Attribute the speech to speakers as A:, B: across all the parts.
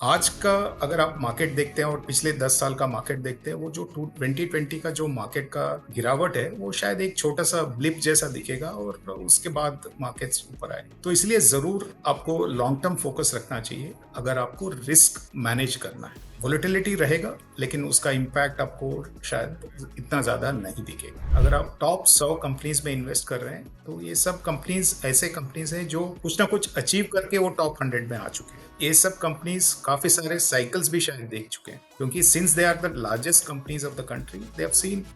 A: आज का अगर आप मार्केट देखते हैं और पिछले 10 साल का मार्केट देखते हैं, वो जो 2020 का जो मार्केट का गिरावट है, वो शायद एक छोटा-सा ब्लिप जैसा दिखेगा और उसके बाद मार्केट्स ऊपर आए। तो इसलिए ज़रूर आपको लॉन्ग टर्म फोकस रखना चाहिए, अगर आपको रिस्क मैनेज करना है। वोलेटिलिटी रहेगा, लेकिन उसका इम्पैक्ट आपको शायद इतना ज़्यादा नहीं दिखेगा। अगर आप टॉप 100 कंपनीज़ में इन्वेस्ट कर रहे हैं, तो ये सब कंपनीज़ ऐसे कंपनीज़ हैं जो कुछ ना कुछ अचीव करके वो टॉप 100 में आ चुके हैं। ये सब कंपनीज काफी सारे साइकिल्स भी शायद देख चुके हैं, क्योंकि since they are the largest companies of the country, they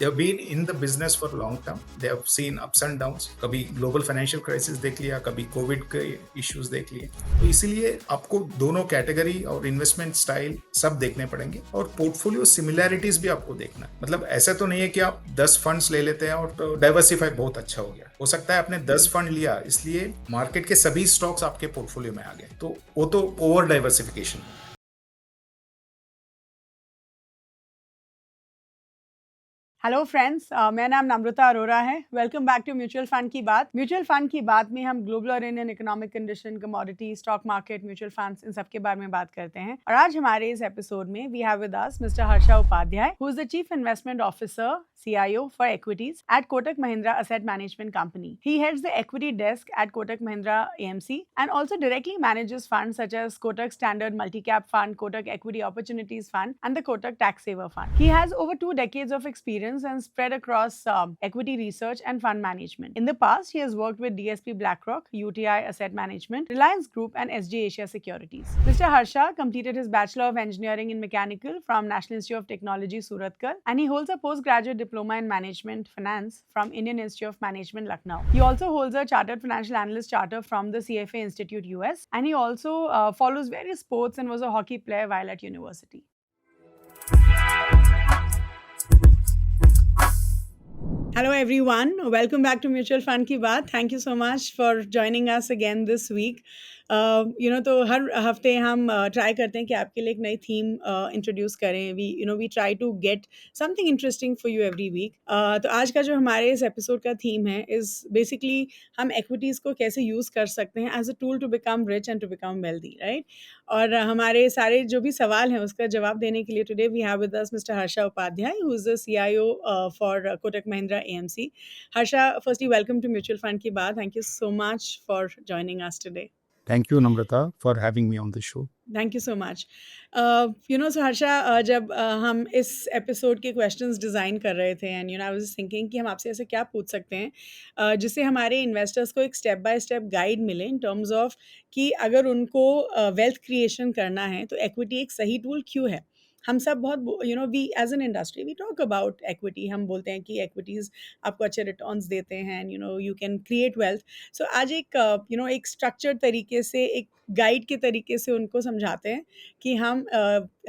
A: have been in the business for long term. They have seen ups and downs, कभी ग्लोबल फाइनेंशियल क्राइसिस देख लिया, कभी कोविड के इश्यूज देख लिए। तो इसीलिए आपको दोनों कैटेगरी और इन्वेस्टमेंट स्टाइल सब देखने पड़ेंगे, और पोर्टफोलियो सिमिलैरिटीज भी आपको देखना है। मतलब ऐसा तो नहीं है कि आप 10 फंड्स ले लेते हैं और डाइवर्सिफाई बहुत अच्छा हो गया। हो सकता है आपने 10 फंड लिया, इसलिए मार्केट के सभी स्टॉक्स आपके पोर्टफोलियो में आ गए, तो वो तो ओवर डाइवर्सिफिकेशन।
B: हेलो फ्रेंड्स, मेरा नाम नम्रता अरोरा है। Welcome back to mutual fund की बात। म्यूचुअल फंड की बात में हम ग्लोबल और Indian economic condition, commodity, stock market, mutual funds, इन सब के बारे में बात करते हैं। और आज हमारे इस एपिसोड में we have with us mister Harsha Upadhyay, who is the chief investment officer CIO for equities at Kotak Mahindra Asset Management Company. He heads the equity desk at Kotak Mahindra AMC and also directly manages funds such as Kotak Standard Multi-Cap Fund, Kotak Equity Opportunities Fund, and the Kotak Tax Saver Fund. He has over 2 decades of experience and spread across equity research and fund management. In the past, he has worked with DSP BlackRock, UTI Asset Management, Reliance Group, and SJ Asia Securities. Mr. Harsha completed his Bachelor of Engineering in Mechanical from National Institute of Technology, Surathkal, and he holds a postgraduate diploma in Management Finance from Indian Institute of Management, Lucknow. He also holds a Chartered Financial Analyst Charter from the CFA Institute, US, and he also follows various sports and was a hockey player while at university. Hello everyone, welcome back to Mutual Fund की बात. Thank you so much for joining us again this week. तो हर हफ्ते हम try करते हैं कि आपके लिए एक नई थीम इंट्रोड्यूस करें. We try to get something interesting for you every week. तो आज का जो हमारे इस एपिसोड का थीम है इज़ बेसिकली हम एक्विटीज़ को कैसे यूज़ कर सकते हैं as a tool to become rich and to become wealthy, right? और हमारे सारे जो भी सवाल हैं उसका जवाब देने के लिए today we have with us mister Harsha Upadhyay, who is the CIO for Kotak Mahindra AMC. Harsha, firstly, welcome to Mutual Fund Ki Baat. Thank you so much for joining us today.
C: Thank you, Namrata, for having me on the show.
B: Thank you so much. So Harsha, जब हम इस episode के questions design कर रहे थे and I was thinking कि हम आपसे ऐसे क्या पूछ सकते हैं जिससे हमारे इन्वेस्टर्स को एक स्टेप बाय स्टेप गाइड मिले इन टर्म्स ऑफ कि अगर उनको वेल्थ क्रिएशन करना है तो एक्विटी एक सही टूल क्यों है. हम सब बहुत we as an industry we talk about equity. हम बोलते हैं कि एक्विटीज़ आपको अच्छे रिटर्न्स देते हैं and you can create wealth. So आज एक एक स्ट्रक्चर्ड तरीके से, एक गाइड के तरीके से उनको समझाते हैं कि हम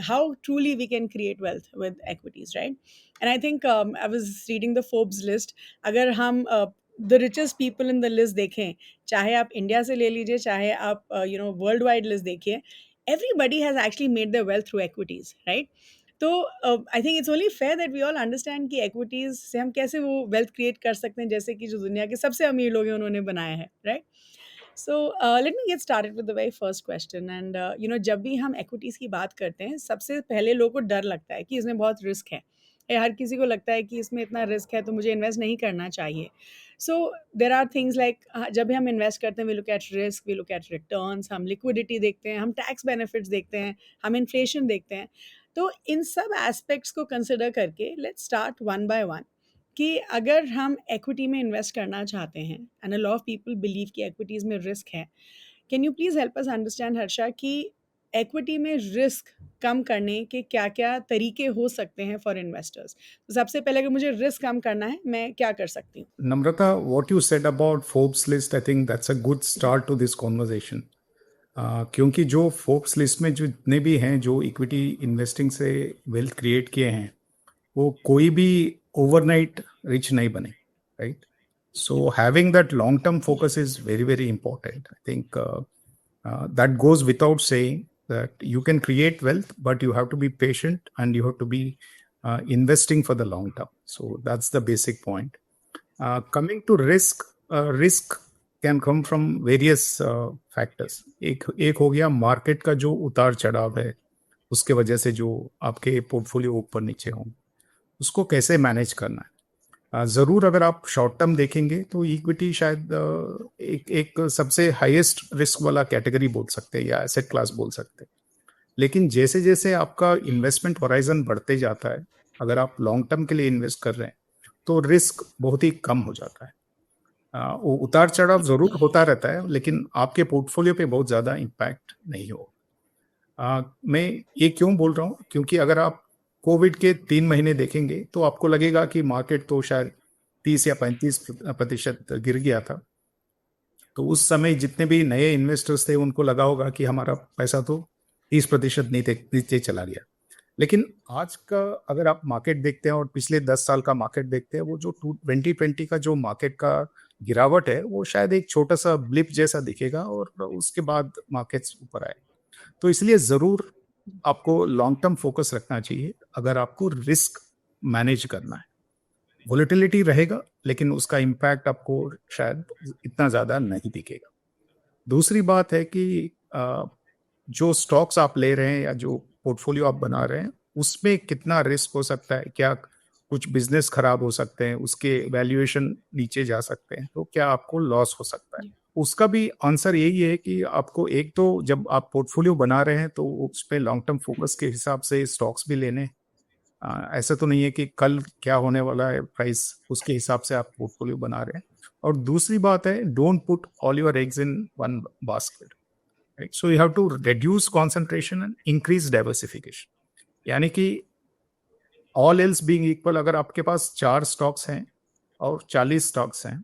B: how truly we can create wealth with equities, right? And I think I was reading the Forbes list. अगर हम the richest people in the list देखें, चाहे आप इंडिया से ले लीजिए, चाहे आप वर्ल्ड वाइड लिस्ट देखिए, everybody has actually made their wealth through equities, right? तो I think it's only fair that we all understand कि एक्विटीज़ से हम कैसे वो वेल्थ क्रिएट कर सकते हैं, जैसे कि जो दुनिया के सबसे अमीर लोग हैं उन्होंने बनाया है, right? So let me get started with the very first question. And जब भी हम एक्विटीज़ की बात करते हैं, सबसे पहले लोगों को डर लगता है कि इसमें बहुत रिस्क है. हर किसी को लगता है कि इसमें इतना रिस्क है तो मुझे इन्वेस्ट नहीं करना चाहिए. So there are things like, जब भी हम इन्वेस्ट करते हैं we look at risk, we look at returns, हम लिक्विडिटी देखते हैं, हम टैक्स बेनिफिट्स देखते हैं, हम इन्फ्लेशन देखते हैं. तो इन सब एस्पेक्ट्स को कंसिडर करके let's start one by one कि अगर हम एक्विटी में इन्वेस्ट करना चाहते हैं and a lot of people believe कि एक्विटीज़ में रिस्क है, can you please help us understand Harsha कि एक्विटी में रिस्क कम करने के क्या-क्या तरीके हो सकते हैं फॉर इन्वेस्टर्स? तो सबसे पहले अगर मुझे रिस्क कम करना है, मैं क्या कर सकती हूँ?
A: Namrata, what you said about Forbes list, I think that's a good start to this conversation. क्योंकि जो फोर्ब्स लिस्ट में जितने भी हैं जो इक्विटी इन्वेस्टिंग से वेल्थ क्रिएट किए हैं, वो कोई भी ओवरनाइट रिच नहीं बने, right? So having that long term focus is very very important. I think that goes without saying that you can create wealth, but you have to be patient and you have to be investing for the long term. So that's the basic point. Coming to risk, risk can come from various factors. एक हो गया market का जो उतार चढ़ाव है, उसके वजह से जो आपके पोर्टफोलियो ऊपर नीचे हों, उसको कैसे मैनेज करना है। ज़रूर अगर आप शॉर्ट टर्म देखेंगे तो इक्विटी शायद एक एक सबसे हाईएस्ट रिस्क वाला कैटेगरी बोल सकते हैं या एसेट क्लास बोल सकते हैं। लेकिन जैसे जैसे आपका इन्वेस्टमेंट होराइजन बढ़ते जाता है, अगर आप लॉन्ग टर्म के लिए इन्वेस्ट कर रहे हैं तो रिस्क बहुत ही कम हो जाता है। वो उतार चढ़ाव जरूर होता रहता है, लेकिन आपके पोर्टफोलियो पे बहुत ज़्यादा इम्पैक्ट नहीं हो। मैं ये क्यों बोल रहा हूँ, क्योंकि अगर आप कोविड के 3 महीने देखेंगे तो आपको लगेगा कि मार्केट तो शायद 30 या 35% गिर गया था। तो उस समय जितने भी नए इन्वेस्टर्स थे उनको लगा होगा कि हमारा पैसा तो 30% नीचे नीचे चला गया। लेकिन आज का अगर आप मार्केट देखते हैं और पिछले 10 साल का मार्केट देखते हैं, वो जो 2020 का जो मार्केट का गिरावट है वो शायद एक छोटा सा ब्लिप जैसा दिखेगा और उसके बाद मार्केट्स ऊपर आए। तो इसलिए ज़रूर आपको लॉन्ग टर्म फोकस रखना चाहिए अगर आपको रिस्क मैनेज करना है। वोलेटिलिटी रहेगा, लेकिन उसका इम्पैक्ट आपको शायद इतना ज़्यादा नहीं दिखेगा। दूसरी बात है कि जो स्टॉक्स आप ले रहे हैं या जो पोर्टफोलियो आप बना रहे हैं, उसमें कितना रिस्क हो सकता है? क्या कुछ बिज़नेस खराब हो सकते हैं, उसके वैल्यूएशन नीचे जा सकते हैं, तो क्या आपको लॉस हो सकता है?
B: जी।
A: उसका भी आंसर यही है कि आपको एक तो जब आप पोर्टफोलियो बना रहे हैं, तो उसपे लॉन्ग टर्म फोकस के हिसाब से स्टॉक्स भी लेने हैं। ऐसा तो नहीं है कि कल क्या होने वाला है प्राइस, उसके हिसाब से आप पोर्टफोलियो बना रहे हैं। और दूसरी बात है, don't put all your eggs in one basket, right? So you have to reduce concentration and increase diversification. यानी कि ऑल एल्स बीइंग इक्वल, अगर आपके पास 4 स्टॉक्स हैं और 40 स्टॉक्स हैं,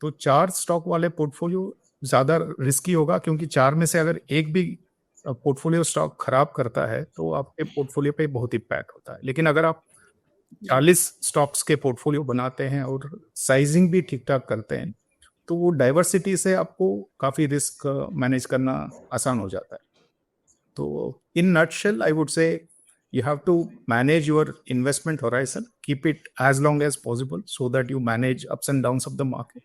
A: तो 4 स्टॉक वाले पोर्टफोलियो ज़्यादा रिस्की होगा, क्योंकि 4 में से अगर एक भी पोर्टफोलियो स्टॉक खराब करता है तो आपके पोर्टफोलियो पे बहुत इम्पैक्ट होता है। लेकिन अगर आप
B: जी।
A: 40 स्टॉक्स के पोर्टफोलियो बनाते हैं और साइजिंग भी ठीक-ठाक करते हैं, तो वो डाइवर्सिटी से आपको काफ़ी रिस्क मैनेज करना आसान हो जाता है। So, in nutshell, I would say you have to manage your investment horizon, keep it as long as possible so that you manage ups and downs of the market.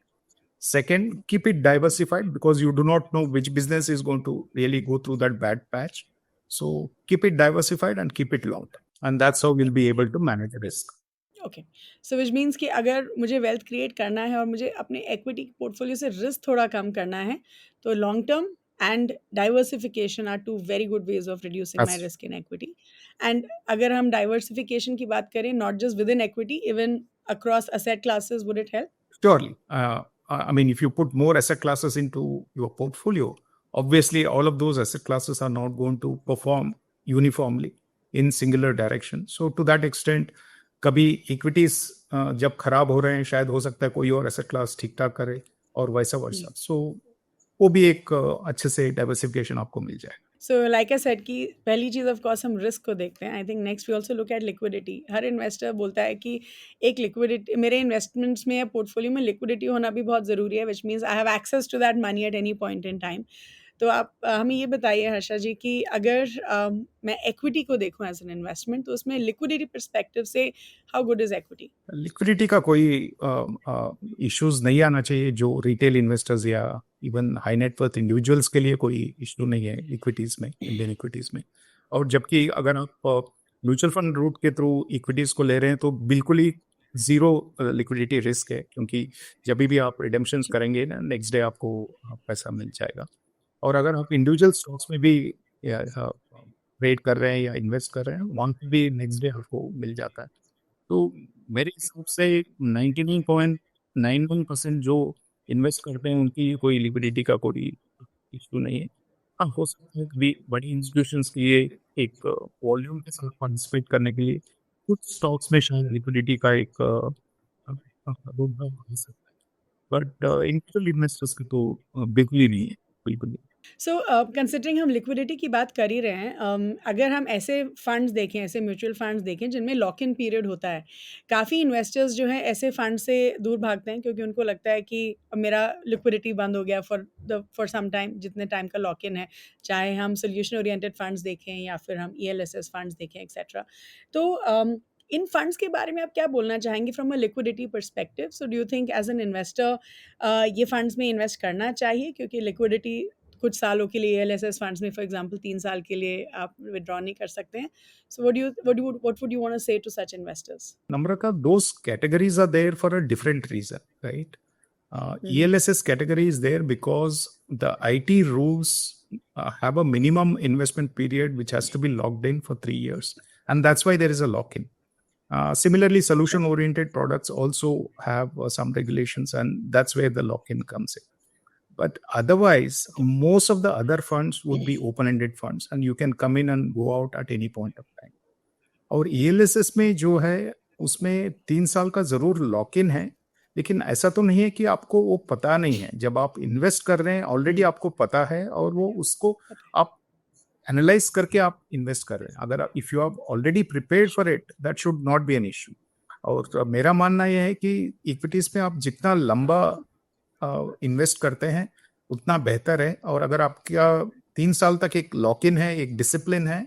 A: Second, keep it diversified because you do not know which business is going to really go through that bad patch. So, keep it diversified and keep it long term. And that's how we'll be able to manage risk.
B: Okay, so which means कि अगर मुझे wealth create करना है और मुझे अपने equity portfolio से risk थोड़ा कम करना है, तो long term and diversification are two very good ways of reducing my
A: That's
B: risk in equity. And अगर हम डाइवर्सिफिकेशन की बात करें, not just within equity, even across asset classes, would it help?
A: surely. I mean, if you put more asset classes into your portfolio, obviously all of those asset classes are not going to perform uniformly in singular direction. So to that extent, कभी equities जब खराब हो रहे हैं, शायद हो सकता है कोई और एसेट क्लास ठीक ठाक करे और वैसा वर्सा। सो वो भी एक अच्छे से डाइवर्सिफिकेशन आपको मिल जाएगा।
B: सो लाइक आई सेड कि पहली चीज़ ऑफ कोर्स हम रिस्क को देखते हैं। I think next we also look at liquidity. हर इन्वेस्टर बोलता है कि एक लिक्विडिटी मेरे इन्वेस्टमेंट्स में या पोर्टफोलियो में लिक्विडिटी होना भी बहुत ज़रूरी है, which means I have access to that money at any point in time. तो आप हमें ये बताइए हर्षा जी कि अगर मैं इक्विटी को देखूँ एज एन इन्वेस्टमेंट, तो उसमें लिक्विडिटी पर्सपेक्टिव से how good is equity?
A: Liquidity का कोई इश्यूज नहीं आना चाहिए। जो रिटेल इन्वेस्टर्स या even high net worth individuals के लिए कोई इशू नहीं है इक्विटीज में, इंडियन इक्विटीज में। और जबकि अगर आप म्यूचुअल फंड रूट के थ्रू इक्विटीज को ले रहे हैं तो बिल्कुल ही जीरो लिक्विडिटी रिस्क है, क्योंकि जब भी आप रिडेम्पशंस करेंगे ना, नेक्स्ट डे आपको पैसा मिल जाएगा। और अगर आप इंडिविजुअल स्टॉक्स में भी ट्रेड कर रहे हैं या इन्वेस्ट कर रहे हैं, वहाँ पे भी नेक्स्ट डे आपको मिल जाता है। तो मेरे हिसाब से 99.91% जो इन्वेस्ट करते हैं उनकी कोई लिक्विडिटी का कोई इशू नहीं है। हाँ, हो सकता है कभी बड़ी इंस्टीट्यूशंस के लिए एक वॉल्यूम के साथ पार्टिसिपेट करने के लिए कुछ स्टॉक्स में शायद लिक्विडिटी का एक रोकथाम हो सकता है, बट इंडिविजुअल इन्वेस्टर्स की तो बिल्कुल ही नहीं है, बिल्कुल नहीं।
B: सो कंसिडरिंग हम लिक्विडिटी की बात कर ही रहे हैं, अगर हम ऐसे फंड्स देखें, ऐसे म्यूचुअल फंड्स देखें जिनमें लॉक इन पीरियड होता है, काफ़ी इन्वेस्टर्स जो हैं ऐसे फंड से दूर भागते हैं क्योंकि उनको लगता है कि अब मेरा लिक्विडिटी बंद हो गया फॉर सम टाइम, जितने टाइम का लॉक इन है, चाहे हम सोल्यूशन ओरिएंटेड फंड्स देखें या फिर हम ईएलएसएस फंड्स देखें एक्सेट्रा। तो इन फंड्स के बारे में आप क्या बोलना चाहेंगे from a liquidity perspective? So do you think as an investor ये फंड्स में इन्वेस्ट करना चाहिए क्योंकि लिक्विडिटी कुछ सालों के लिए एलएसएस फंड्स में फॉर एग्जांपल 3 साल के लिए आप विथड्रॉ नहीं कर सकते हैं. So what would you want to say to such investors?
A: Namrata, those categories are there for a different reason, right? ELSS category is there because the IT rules have a minimum investment period which has to be locked in for 3 years, and that's why there is a lock-in. Similarly, solution-oriented products also have some regulations, and that's where the lock-in comes in. But otherwise, most of the other funds would be open-ended funds, and you can come in and go out at any point of time. और ELSS में जो है उसमें 3 साल का जरूर lock in है, लेकिन ऐसा तो नहीं है कि आपको वो पता नहीं है. जब आप इन्वेस्ट कर रहे हैं ऑलरेडी आपको पता है और वो उसको आप एनालाइज करके आप इन्वेस्ट कर रहे हैं. अगर if you are already prepared for it, that should not be an issue. और मेरा मानना यह है कि इक्विटीज में आप जितना लंबा इन्वेस्ट करते हैं उतना बेहतर है. और अगर आपका 3 साल तक एक लॉक इन है, एक डिसिप्लिन है,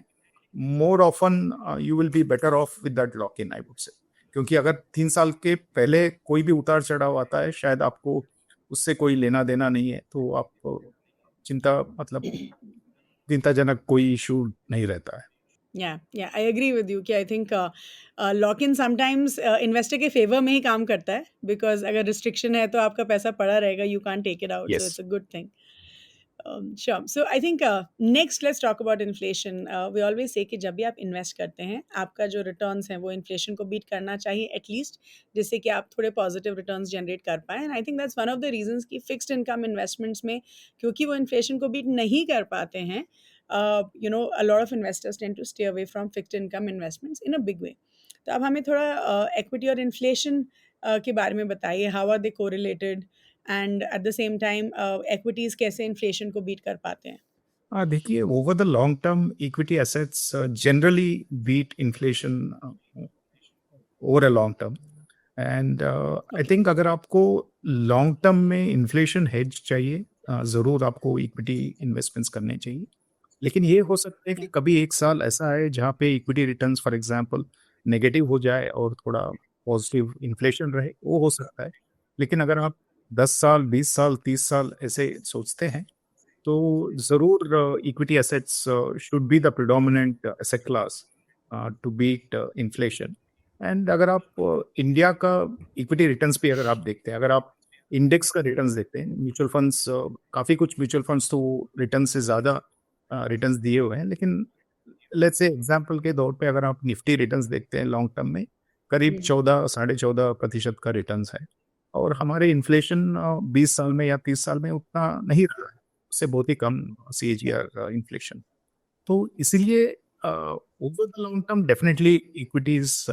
A: more often you will be better off with that lock-in, I would say. क्योंकि अगर 3 साल के पहले कोई भी उतार चढ़ाव आता है, शायद आपको उससे कोई लेना देना नहीं है, तो आप चिंताजनक कोई इशू नहीं रहता है.
B: Yeah, I agree with you कि I think lock-in sometimes investor के favor में ही काम करता है, because अगर restriction है तो आपका पैसा पड़ा रहेगा, you can't take it out, so
A: Yes.
B: it's a good thing. Sure. So I think next let's talk about inflation. We always say कि जब भी आप इन्वेस्ट करते हैं आपका जो रिटर्न्स हैं वो इन्फ्लेशन को बीट करना चाहिए एटलीस्ट, जिससे कि आप थोड़े पॉजिटिव रिटर्न्स जनरेट कर पाएं. And I think that's one of the reasons कि फिक्स्ड इनकम इन्वेस्टमेंट्स में क्योंकि वो इन्फ्लेशन को बीट नहीं कर पाते हैं, a lot of investors tend to stay away from fixed income investments in a big way. तो अब हमें थोड़ा इक्विटी और इन्फ्लेशन के बारे में बताइए. How are they correlated and at the same time equities कैसे इन्फ्लेशन को बीट कर पाते हैं?
A: देखिए, over the long term equity assets generally beat inflation over a long term. And I think अगर आपको लॉन्ग टर्म में इन्फ्लेशन हेज चाहिए, जरूर आपको इक्विटी इन्वेस्टमेंट्स करने चाहिए. लेकिन ये हो सकता है कि कभी एक साल ऐसा है जहाँ पे equity returns for example negative हो जाए और थोड़ा पॉजिटिव इन्फ्लेशन रहे, वो हो सकता है. लेकिन अगर आप 10 साल, 20 साल, 30 साल ऐसे सोचते हैं तो जरूर equity assets should be the predominant asset class to beat inflation. And अगर आप इंडिया का इक्विटी रिटर्न्स भी अगर आप देखते हैं, अगर आप इंडेक्स का रिटर्न्स देखते हैं, म्यूचुअल फंड्स, काफ़ी कुछ म्यूचुअल फंड्स तो रिटर्न से ज़्यादा रिटर्न्स दिए हुए हैं, लेकिन लेट्स से एग्जांपल के तौर पे अगर आप निफ्टी रिटर्न्स देखते हैं लॉन्ग टर्म में करीब 14-14.5% का रिटर्न्स है. और हमारे इन्फ्लेशन 20 साल में या 30 साल में उतना नहीं रहा है, उससे बहुत ही कम CAGR इन्फ्लेशन. तो इसीलिए over the long term definitely equities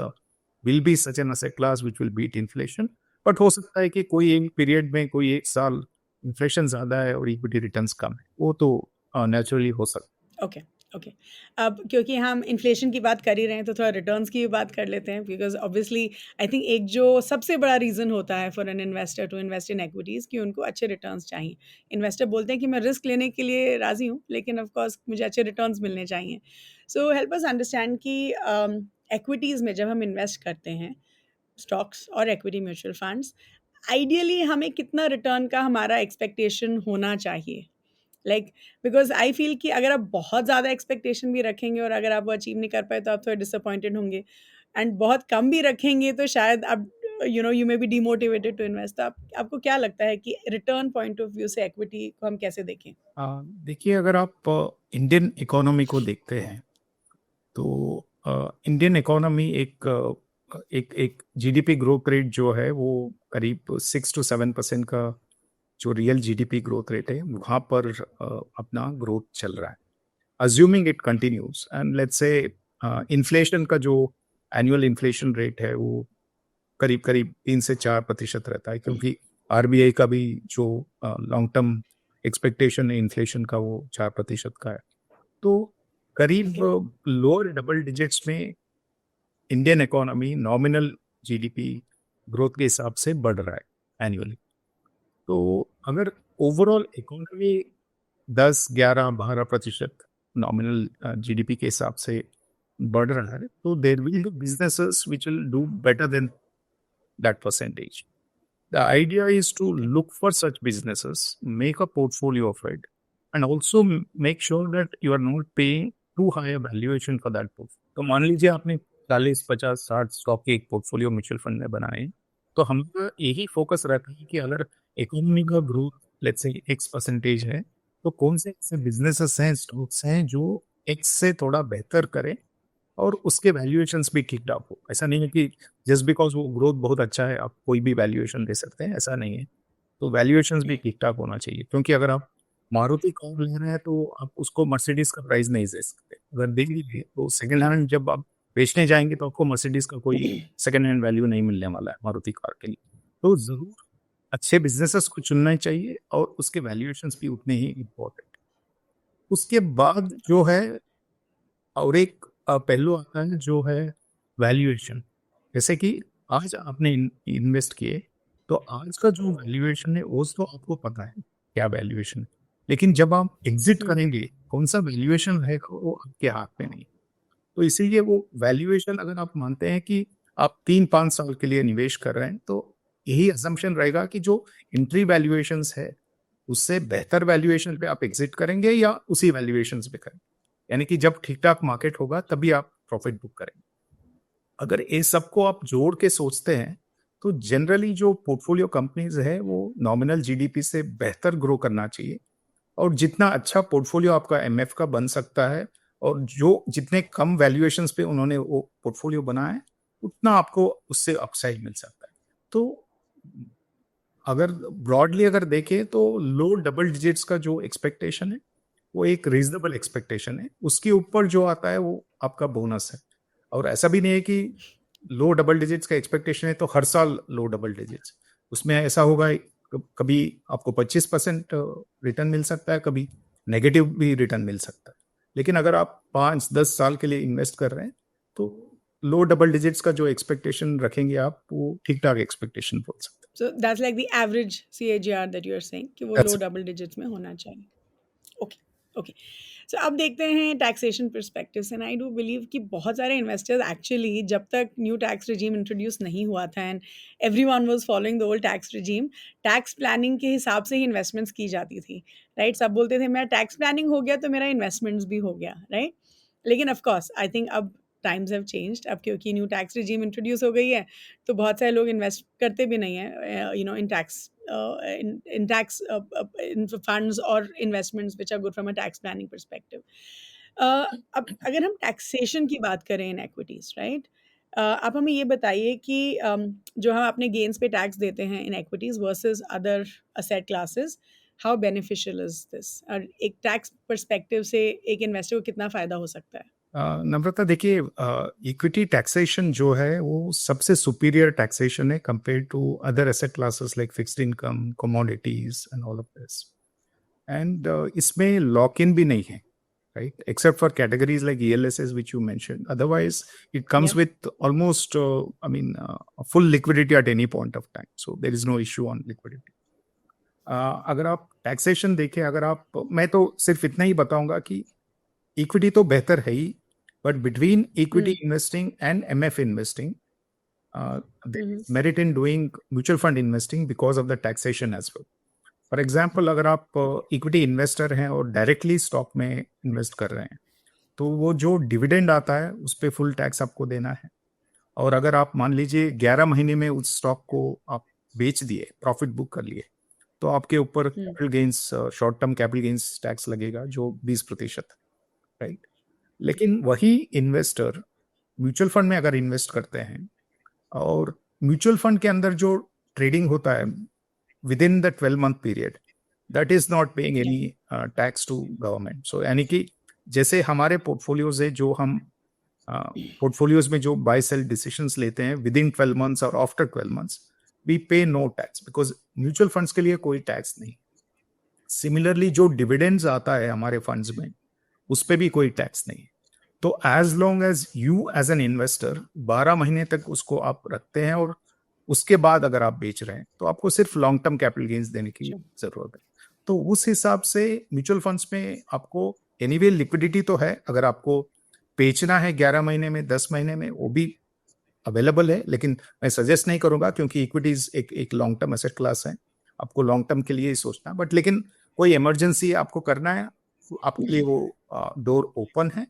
A: will be such an asset class which will beat inflation. But हो सकता है कि कोई एक पीरियड में कोई एक साल इन्फ्लेशन ज़्यादा है और इक्विटी रिटर्न्स कम है, वो तो नेचुरली हो सकता है.
B: ओके. अब क्योंकि हम इन्फ्लेशन की बात कर ही रहे हैं तो थोड़ा रिटर्न्स की भी बात कर लेते हैं, बिकॉज ऑब्वियसली आई थिंक एक जो सबसे बड़ा रीज़न होता है for an investor to invest in equities कि उनको अच्छे रिटर्न्स चाहिए. इन्वेस्टर बोलते हैं कि मैं रिस्क लेने के लिए राज़ी हूँ, लेकिन ऑफ कोर्स मुझे अच्छे रिटर्न्स मिलने चाहिए. सो हेल्प अस अंडरस्टैंड कि एक्विटीज़ में जब हम इन्वेस्ट करते हैं, स्टॉक्स और एक्विटी म्यूचुअल फंड्स, आइडियली हमें कितना रिटर्न का हमारा एक्सपेक्टेशन होना चाहिए? लाइक बिकॉज आई फील कि अगर आप बहुत ज़्यादा एक्सपेक्टेशन भी रखेंगे और अगर आप वो अचीव नहीं कर पाए तो आप थोड़े डिसअपॉइंटेड होंगे, एंड बहुत कम भी रखेंगे तो शायद आप you may be demotivated to invest. तो आपको क्या लगता है कि रिटर्न पॉइंट ऑफ व्यू से एक्विटी को हम कैसे देखें?
A: देखिए, अगर आप इंडियन इकोनॉमी को देखते हैं तो इंडियन इकोनॉमी एक GDP ग्रोथ रेट जो है वो करीब 6 to 7% का जो रियल GDP ग्रोथ रेट है वहाँ पर अपना ग्रोथ चल रहा है. Assuming it continues and let's say inflation का जो एनुअल इन्फ्लेशन रेट है वो करीब 3 से 4% रहता है, क्योंकि RBI का भी जो लॉन्ग टर्म एक्सपेक्टेशन है इन्फ्लेशन का वो 4% का है. तो करीब लोअर डबल डिजिट्स में Indian economy nominal GDP growth के हिसाब से बढ़ रहा है एनुअली. तो अगर ओवरऑल इकोनॉमी 10, 11, 12% नॉमिनल GDP के हिसाब से बढ़ रहा है तो there will be businesses which will do better than that percentage. The idea is to look for such businesses, make a portfolio of it,
C: and also make sure that you are not paying too high a valuation for that portfolio. तो मान लीजिए आपने 40, 50, 60 stock के एक portfolio mutual fund में बनाए, तो हमारा यही फोकस रहता है कि अगर इकोनॉमी का ग्रोथ लेट्स से X% है, तो कौन से ऐसे बिजनेसेस हैं, स्टॉक्स हैं जो X से थोड़ा बेहतर करें और उसके वैल्यूएशंस भी ठीक ठाक हो। ऐसा नहीं है कि जस्ट बिकॉज वो ग्रोथ बहुत अच्छा है आप कोई भी वैल्यूएशन दे सकते हैं, ऐसा नहीं है। तो वैल्यूएशंस भी ठीक ठाक होना चाहिए, क्योंकि अगर आप मारुति कार ले रहे हैं तो आप उसको मर्सिडीज का प्राइस नहीं दे सकते। अगर देख लीजिए तो सेकंड हैंड जब आप बेचने जाएंगे तो आपको मर्सिडीज का कोई सेकंड हैंड वैल्यू नहीं मिलने वाला है मारुति कार के लिए। तो जरूर अच्छे बिजनेसेस को चुनना चाहिए और उसके वैल्यूएशंस भी उतने ही इम्पोर्टेंट। उसके बाद जो है और एक पहलू आता है जो है वैल्यूएशन। जैसे कि आज आपने इन्वेस्ट किए तो आज का जो वैल्यूएशन है वो तो आपको पता है क्या वैल्यूएशन है, लेकिन जब आप एग्जिट करेंगे कौन सा वैल्यूएशन रहेगा वो आपके हाथ में नहीं। तो इसीलिए वो वैल्यूएशन अगर आप मानते हैं कि आप 3-5 साल के लिए निवेश कर रहे हैं तो यही असम्पशन रहेगा कि जो एंट्री वैल्यूएशंस है उससे बेहतर वैल्यूएशन पे आप एग्जिट करेंगे या उसी वैल्यूएशंस पे करेंगे। यानी कि जब ठीक ठाक मार्केट होगा तभी आप प्रॉफिट बुक करेंगे। अगर ये सबको आप जोड़ के सोचते हैं तो जनरली जो पोर्टफोलियो कंपनीज है वो नॉमिनल जीडीपी से बेहतर ग्रो करना चाहिए, और जितना अच्छा पोर्टफोलियो आपका एमएफ का बन सकता है और जो जितने कम वैल्यूएशंस पे उन्होंने वो पोर्टफोलियो बनाया है उतना आपको उससे अपसाइड मिल सकता है। तो अगर ब्रॉडली अगर देखें तो लो डबल डिजिट्स का जो एक्सपेक्टेशन है वो एक रीजनेबल एक्सपेक्टेशन है, उसके ऊपर जो आता है वो आपका बोनस है। और ऐसा भी नहीं है कि लो डबल डिजिट्स का एक्सपेक्टेशन है तो हर साल लो डबल डिजिट्स, उसमें ऐसा होगा कभी आपको 25% रिटर्न मिल सकता है, कभी नेगेटिव भी रिटर्न मिल सकता है। लेकिन अगर आप 5-10 साल के लिए इन्वेस्ट कर रहे हैं तो लो डबल डिजिट्स का जो एक्सपेक्टेशन रखेंगे आप वो ठीक ठाक एक्सपेक्टेशन बोल सकते हैं।
B: So that's like the average CAGR that you are saying कि वो
C: That's
B: low double digits में होना चाहिए। Okay okay. सो अब देखते हैं टैक्सेशन परस्पेक्टिव से। आई डू बिलीव कि बहुत सारे इन्वेस्टर्स एक्चुअली जब तक न्यू टैक्स रिजीम इंट्रोड्यूस नहीं हुआ था and everyone was following the old tax regime, tax planning के हिसाब से ही इन्वेस्टमेंट्स की जाती थी, राइट? सब बोलते थे मेरा टैक्स प्लानिंग हो गया तो मेरा इन्वेस्टमेंट्स भी हो गया, राइट? लेकिन ऑफ कोर्स आई थिंक अब टाइम्स हैव चेंज्ड। अब क्योंकि न्यू टैक्स रिजीम इंट्रोड्यूस हो गई है तो बहुत सारे लोग इन्वेस्ट करते भी नहीं हैं you know in tax in funds or investments which are good from a tax planning perspective. अब अगर हम टैक्सेशन की बात करें इन एक्विटीज, राइट? आप हमें ये बताइए कि जो हम अपने गेन्स पे टैक्स देते हैं in equities versus other asset classes, how beneficial is this? और एक टैक्स परस्पेक्टिव से एक इन्वेस्टर को कितना फायदा हो सकता है?
A: नम्रता देखिए, इक्विटी टैक्सेशन जो है वो सबसे सुपीरियर टैक्सेशन है compare to other asset classes like fixed income, commodities and all of this. And इसमें लॉक इन भी नहीं है, right, except for categories like ELSs which you mentioned. Otherwise it comes
B: Yep.
A: with almost full liquidity at any point of time, so there is no issue on liquidity. अगर आप taxation देखें, अगर आप, मैं तो सिर्फ इतना ही बताऊंगा कि इक्विटी तो बेहतर है ही, but between equity investing and MF investing merit in doing mutual fund investing because of the taxation as well. For example, अगर आप इक्विटी इन्वेस्टर हैं और डायरेक्टली स्टॉक में इन्वेस्ट कर रहे हैं तो वो जो डिविडेंड आता है उस पर फुल टैक्स आपको देना है। और अगर आप मान लीजिए 11 महीने में उस स्टॉक को आप बेच दिए, प्रॉफिट बुक कर लिए, तो आपके ऊपर capital gains, short term capital gains tax लगेगा जो 20%, राइट? लेकिन वही इन्वेस्टर म्यूचुअल फंड में अगर इन्वेस्ट करते हैं और म्यूचुअल फंड के अंदर जो ट्रेडिंग होता है within the 12-month period, that is not paying any tax to government. So यानी कि जैसे हमारे पोर्टफोलियोज है, जो हम पोर्टफोलियोज में जो बाय सेल डिसीजंस लेते हैं within 12 months और after 12 months, we pay no tax because mutual funds के लिए कोई टैक्स नहीं। सिमिलरली जो डिविडेंड्स आता है हमारे फंड्स में उस पर भी कोई टैक्स नहीं। तो as long as you as an investor 12 महीने तक उसको आप रखते हैं और उसके बाद अगर आप बेच रहे हैं तो आपको सिर्फ लॉन्ग टर्म कैपिटल गेन्स देने की जरूरत है। तो उस हिसाब से म्यूचुअल फंड्स में आपको एनीवे लिक्विडिटी तो है, अगर आपको बेचना है 11 महीने में, 10 महीने में, वो भी अवेलेबल है। लेकिन मैं सजेस्ट नहीं करूंगा क्योंकि इक्विटीज एक लॉन्ग टर्म एसेट क्लास है, आपको लॉन्ग टर्म के लिए ही सोचना। बट लेकिन कोई इमरजेंसी आपको करना है तो आपके लिए वो डोर ओपन है।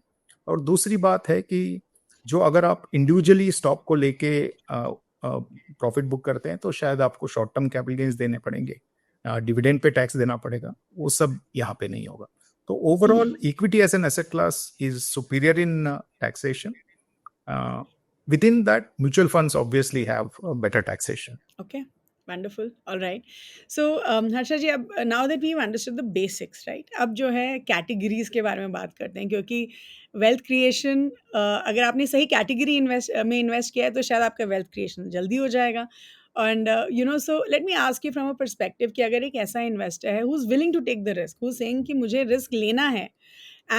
A: और दूसरी बात है कि जो अगर आप इंडिविजुअली स्टॉक को लेके प्रॉफिट बुक करते हैं तो शायद आपको शॉर्ट टर्म कैपिटल गेन्स देने पड़ेंगे, डिविडेंड पे टैक्स देना पड़ेगा, वो सब यहाँ पे नहीं होगा। तो overall equity as an asset class is superior in taxation. Within that, mutual funds obviously have better taxation.
B: Okay, wonderful. All right. So, Harsha ji, अब now that we've understood the basics, right? अब जो है categories के बारे में बात करते हैं, क्योंकि wealth creation अगर आपने सही category में invest किया है तो शायद आपका wealth creation जल्दी हो जाएगा. And so let me ask you from a perspective कि अगर एक ऐसा investor है who's willing to take the risk, who's saying कि मुझे risk लेना है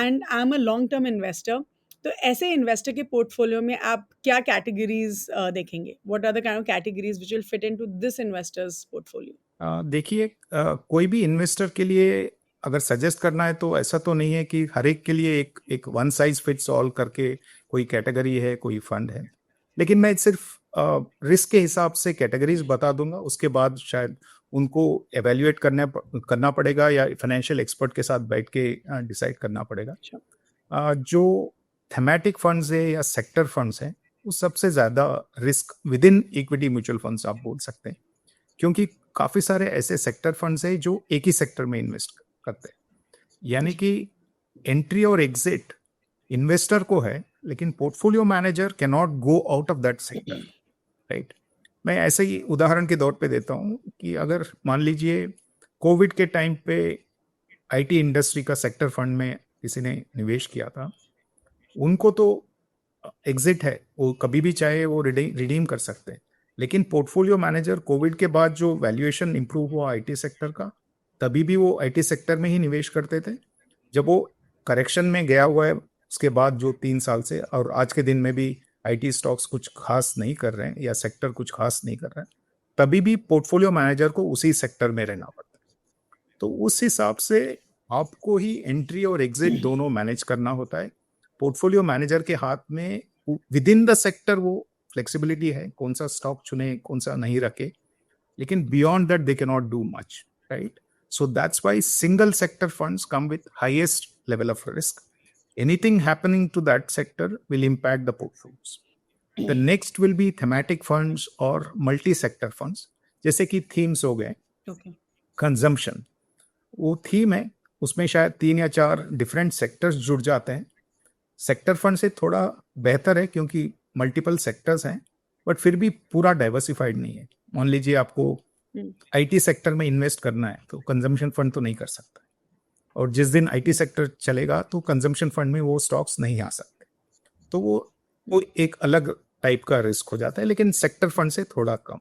B: and I'm a long term investor, तो ऐसे इन्वेस्टर के पोर्टफोलियो में आप क्या कैटेगरीज देखेंगे? What are the kind of categories which will fit into this investor's portfolio?
A: देखिए, कोई भी इन्वेस्टर के लिए अगर सजेस्ट करना है तो ऐसा तो नहीं है कि हर एक के लिए एक वन साइज फिट्स ऑल करके कोई कैटेगरी है, कोई फंड है। लेकिन मैं सिर्फ रिस्क के हिसाब से कैटेगरीज बता दूंगा, उसके बाद शायद उनको एवेल्युएट करना पड़ेगा या फाइनेंशियल एक्सपर्ट के साथ बैठ के डिसाइड करना पड़ेगा। जो थेमेटिक फंड्स है या सेक्टर फंड्स हैं, वो सबसे ज़्यादा risk with in equity mutual funds आप बोल सकते हैं, क्योंकि काफ़ी सारे ऐसे सेक्टर फंड्स हैं जो एक ही सेक्टर में इन्वेस्ट करते हैं। यानी कि एंट्री और एग्जिट इन्वेस्टर को है, लेकिन portfolio manager can not go out of that sector, right. मैं ऐसे ही उदाहरण के तौर पे देता हूँ कि अगर मान लीजिए कोविड के टाइम पे आईटी इंडस्ट्री का सेक्टर फंड में किसी ने निवेश किया था, उनको तो एग्जिट है, वो कभी भी चाहे वो रिडीम कर सकते हैं। लेकिन पोर्टफोलियो मैनेजर कोविड के बाद जो वैल्यूएशन इंप्रूव हुआ आईटी सेक्टर का, तभी भी वो आईटी सेक्टर में ही निवेश करते थे। जब वो करेक्शन में गया हुआ है उसके बाद जो 3 साल से, और आज के दिन में भी आईटी स्टॉक्स कुछ खास नहीं कर रहे हैं या सेक्टर कुछ खास नहीं कर रहे हैं, तभी भी पोर्टफोलियो मैनेजर को उसी सेक्टर में रहना पड़ता है। तो उस हिसाब से आपको ही एंट्री और एग्जिट दोनों मैनेज करना होता है। पोर्टफोलियो मैनेजर के हाथ में विद इन द सेक्टर वो फ्लेक्सिबिलिटी है, कौन सा स्टॉक चुने, कौन सा नहीं रखे, लेकिन beyond that they can not do much, right. So that's why single sector funds come with highest level of risk. Anything happening to that sector will impact the portfolios. The next will be thematic funds or multi-sector funds. जैसे कि themes हो गए, consumption, वो theme है, उसमें शायद 3 या 4 different sectors जुड़ जाते हैं। सेक्टर फंड से थोड़ा बेहतर है क्योंकि मल्टीपल सेक्टर्स हैं, बट फिर भी पूरा डाइवर्सिफाइड नहीं है। मान लीजिए आपको आईटी सेक्टर में इन्वेस्ट करना है तो कंजम्पशन फंड तो नहीं कर सकता, और जिस दिन आईटी सेक्टर चलेगा तो कंजम्पशन फंड में वो स्टॉक्स नहीं आ सकते, तो वो एक अलग टाइप का रिस्क हो जाता है, लेकिन सेक्टर फंड से थोड़ा कम।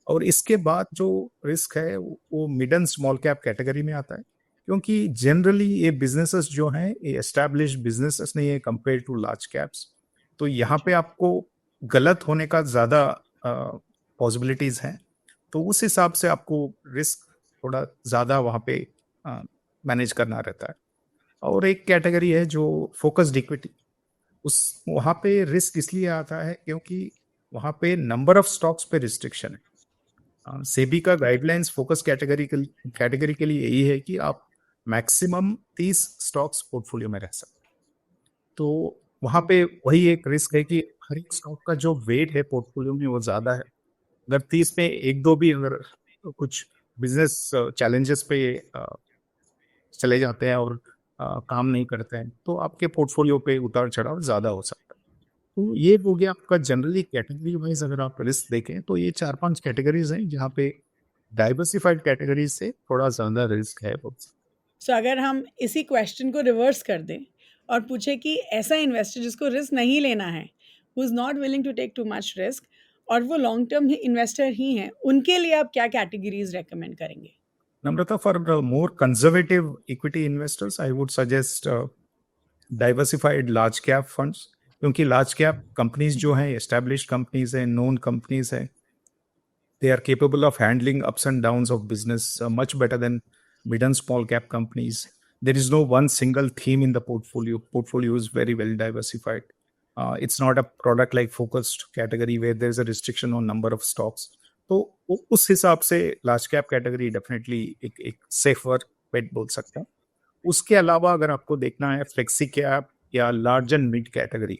A: और इसके बाद जो रिस्क है वो mid and small cap category में आता है, क्योंकि जनरली ये बिजनेसेस जो हैं ये एस्टैब्लिश्ड बिजनेसेस नहीं है कंपेयर टू लार्ज कैप्स, तो यहाँ पे आपको गलत होने का ज़्यादा पॉसिबिलिटीज़ हैं, तो उस हिसाब से आपको रिस्क थोड़ा ज़्यादा वहाँ पे मैनेज करना रहता है। और एक कैटेगरी है जो फोकस्ड इक्विटी, उस वहाँ पे रिस्क इसलिए आता है क्योंकि वहाँ पे नंबर ऑफ स्टॉक्स पे रिस्ट्रिक्शन है। सेबी का गाइडलाइंस फोकस कैटेगरी के लिए यही है कि आप मैक्सिमम 30 स्टॉक्स पोर्टफोलियो में रह सकते हैं। तो वहाँ पे वही एक रिस्क है कि हर एक स्टॉक का जो वेट है पोर्टफोलियो में वो ज़्यादा है। अगर 30 में 1-2 भी अगर कुछ बिजनेस चैलेंजेस पे चले जाते हैं और काम नहीं करते हैं, तो आपके पोर्टफोलियो पे उतार चढ़ाव ज़्यादा हो सकता है। तो ये हो गया आपका जनरली कैटेगरी वाइज अगर आप रिस्क देखें तो ये 4-5 कैटेगरीज हैं जहाँ पे डाइवर्सिफाइड कैटेगरीज से थोड़ा ज़्यादा रिस्क है।
B: सो अगर हम इसी क्वेश्चन को रिवर्स कर दें और पूछे कि ऐसा इन्वेस्टर जिसको रिस्क नहीं लेना है, who is not willing to take too much risk, और वो लॉन्ग टर्म इन्वेस्टर ही हैं, उनके लिए आप क्या कैटेगरीज रेकमेंड करेंगे?
A: Namrata, for more conservative equity investors, I would suggest diversified large cap funds, क्योंकि large cap companies जो हैं established companies हैं, known companies हैं, they are capable of handling ups and downs of business much better than mid and small cap companies. There is no one single theme in the portfolio. Portfolio is very well diversified. It's not a product like focused category where there's a restriction on number of stocks. तो उस हिसाब से large cap category definitely एक safer
C: बेट बोल सकते हैं। उसके अलावा अगर आपको देखना है फ्लेक्सी कैप या large and mid category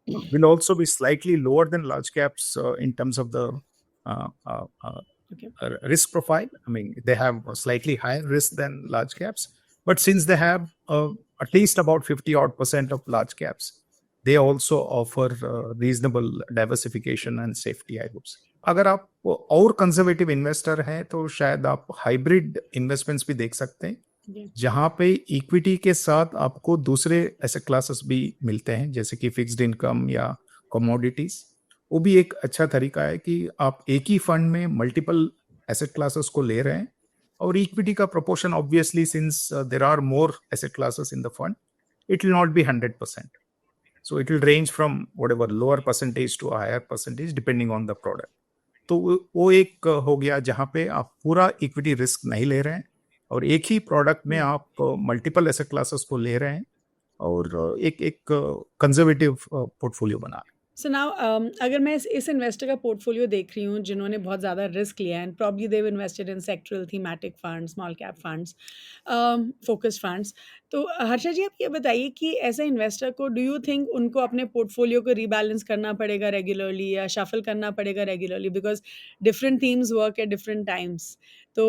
C: will also be slightly lower than large caps in terms of the uh, uh, uh,
B: Okay.
C: risk profile. I mean, they have a slightly higher risk than large caps, but since they have at least about 50 odd percent of large caps, they also offer reasonable diversification and safety, I would say. अगर आप और conservative investor हैं तो शायद आप hybrid investments भी देख सकते हैं,
B: Yeah.
C: जहां पे इक्विटी के साथ आपको दूसरे एसेट क्लासेस भी मिलते हैं जैसे कि फिक्स्ड इनकम या कमोडिटीज। वो भी एक अच्छा तरीका है कि आप एक ही फंड में मल्टीपल एसेट क्लासेस को ले रहे हैं और इक्विटी का proportion obviously since there are more asset classes in the fund it will not be 100%, so it will range from whatever lower percentage to higher percentage depending on the product. तो वो एक हो गया जहां पे आप पूरा इक्विटी रिस्क नहीं ले रहे हैं और एक ही प्रोडक्ट में आप मल्टीपल एसेट क्लासेस को ले रहे हैं और एक एक कंजर्वेटिव पोर्टफोलियो बना रहे हैं।
B: सो नाउ अगर मैं इस इन्वेस्टर का पोर्टफोलियो देख रही हूँ जिन्होंने बहुत ज़्यादा रिस्क लिया है and probably they invested in sectoral thematic fund small cap funds focused funds, तो हर्षा जी आप ये बताइए कि ऐसे इन्वेस्टर को डू यू थिंक उनको अपने पोर्टफोलियो को रीबैलेंस करना पड़ेगा रेगुलरली या शफल करना पड़ेगा regularly because different themes work at different times. तो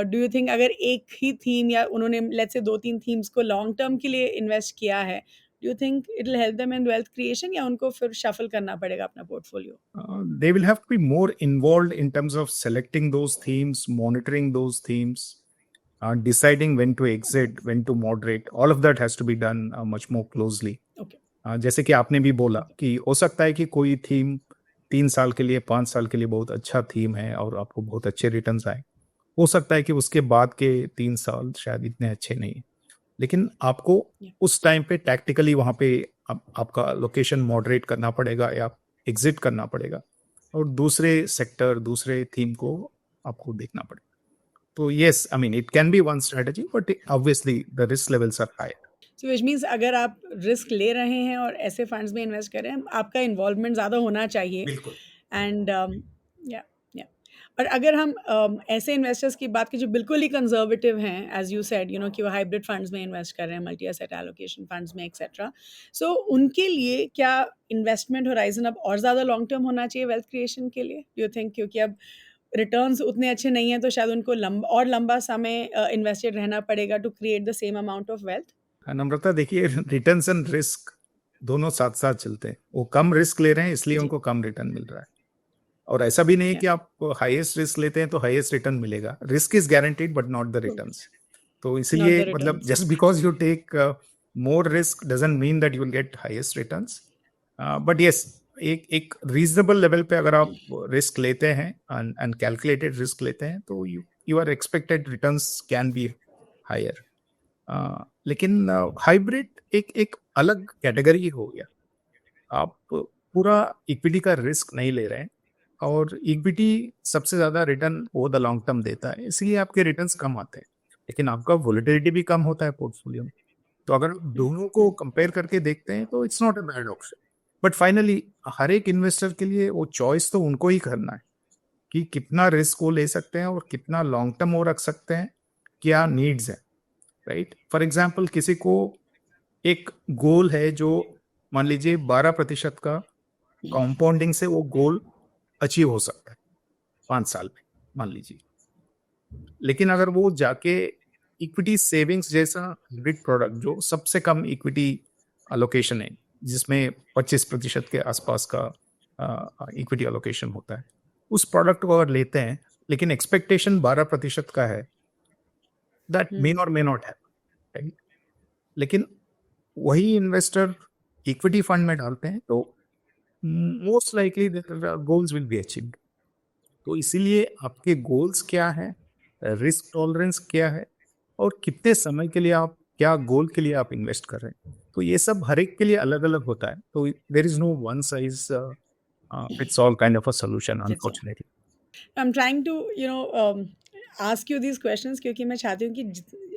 B: डू यू थिंक अगर एक ही थीम या उन्होंने लेट्स से 2-3 थीम्स को लॉन्ग टर्म के लिए इन्वेस्ट किया है, do you think it'll help them in wealth creation या उनको फिर shuffle करना पड़ेगा अपना portfolio?
C: They will have to be more involved in terms of selecting those themes, monitoring those themes, deciding when to exit, when to moderate. All of that has to be done much more closely.
B: Okay.
C: जैसे कि आपने भी बोला कि हो सकता है कि कोई थीम 3 साल के लिए 5 साल के लिए बहुत अच्छा थीम है और आपको बहुत अच्छे रिटर्न्स आए, हो सकता है कि उसके बाद के 3 साल शायद इतने अच्छे नहीं है, लेकिन आपको उस टाइम पे टैक्टिकली वहां पे आपका लोकेशन मॉडरेट करना पड़ेगा या एग्जिट करना पड़ेगा और दूसरे सेक्टर दूसरे थीम को आपको देखना पड़ेगा। तो yes, I mean it can be one strategy but obviously the risk levels are high.
B: So which means अगर आप रिस्क ले रहे हैं और ऐसे फंड्स में इन्वेस्ट कर रहे हैं, आपका इन्वॉल्वमेंट ज़्यादा होना चाहिए
A: बिल्कुल।
B: एंड या या और अगर हम ऐसे इन्वेस्टर्स की बात की जो बिल्कुल ही कंजर्वेटिव हैं एज यू सेड कि वो हाइब्रिड फंड्स में इन्वेस्ट कर रहे हैं मल्टी एसेट एलोकेशन फंड्स में एक्सेट्रा, सो उनके लिए क्या इन्वेस्टमेंट होराइजन अब और ज़्यादा लॉन्ग टर्म होना चाहिए वेल्थ क्रिएशन के लिए, डू यू थिंक? क्योंकि अब रिटर्न्स उतने अच्छे नहीं हैं तो शायद उनको लंबा समय इन्वेस्टेड रहना पड़ेगा to create the same amount of wealth.
C: Namrata देखिए, रिटर्न्स एंड रिस्क दोनों साथ साथ चलते हैं। वो कम रिस्क ले रहे हैं इसलिए
B: जी।
C: उनको कम रिटर्न मिल रहा है और ऐसा भी नहीं है
B: Yeah.
C: कि आप हाईएस्ट रिस्क लेते हैं तो हाईएस्ट रिटर्न मिलेगा। Risk is guaranteed but not the returns. तो इसलिए
B: the
C: मतलब
B: returns.
C: Just because you take more risk doesn't mean that you will get highest returns, but yes एक रीजनेबल लेवल पे अगर आप रिस्क लेते हैं एंड कैलकुलेटेड रिस्क लेते हैं तो you are expected returns can be higher. लेकिन हाइब्रिड एक अलग कैटेगरी हो गया। आप पूरा इक्विटी का रिस्क नहीं ले रहे हैं और इक्विटी सबसे ज्यादा रिटर्न वो द लॉन्ग टर्म देता है, इसलिए आपके रिटर्न्स कम आते हैं लेकिन आपका वोलेटिलिटी भी कम होता है पोर्टफोलियो में। तो अगर दोनों को कंपेयर करके देखते हैं तो it's not a bad option, but finally हर एक इन्वेस्टर के लिए वो चॉइस तो उनको ही करना है कि कितना रिस्क वो ले सकते हैं और कितना लॉन्ग टर्म वो रख सकते हैं, क्या नीड्स है, राइट। फॉर एग्जाम्पल किसी को एक गोल है जो मान लीजिए 12% का कंपाउंडिंग से वो गोल अचीव हो सकता है 5 साल में मान लीजिए, लेकिन अगर वो जाके इक्विटी सेविंग्स जैसा हाइब्रिड प्रोडक्ट जो सबसे कम इक्विटी अलोकेशन है जिसमें 25% के आसपास का इक्विटी अलोकेशन होता है, उस प्रोडक्ट को अगर लेते हैं लेकिन एक्सपेक्टेशन 12% का है, दैट मे और मे नॉट हैपन, राइट। लेकिन वही इन्वेस्टर इक्विटी फंड में डालते हैं तो most likely goals will be achieved. तो इसीलिए आपके गोल्स क्या है, रिस्क टॉलरेंस क्या है और कितने समय के लिए आप क्या गोल के लिए आप इन्वेस्ट कर रहे हैं, तो ये सब हर एक के लिए अलग अलग होता है। तो there is no one size fits all kind of a solution unfortunately.
B: I'm trying to ask you these questions क्योंकि मैं चाहती हूँ कि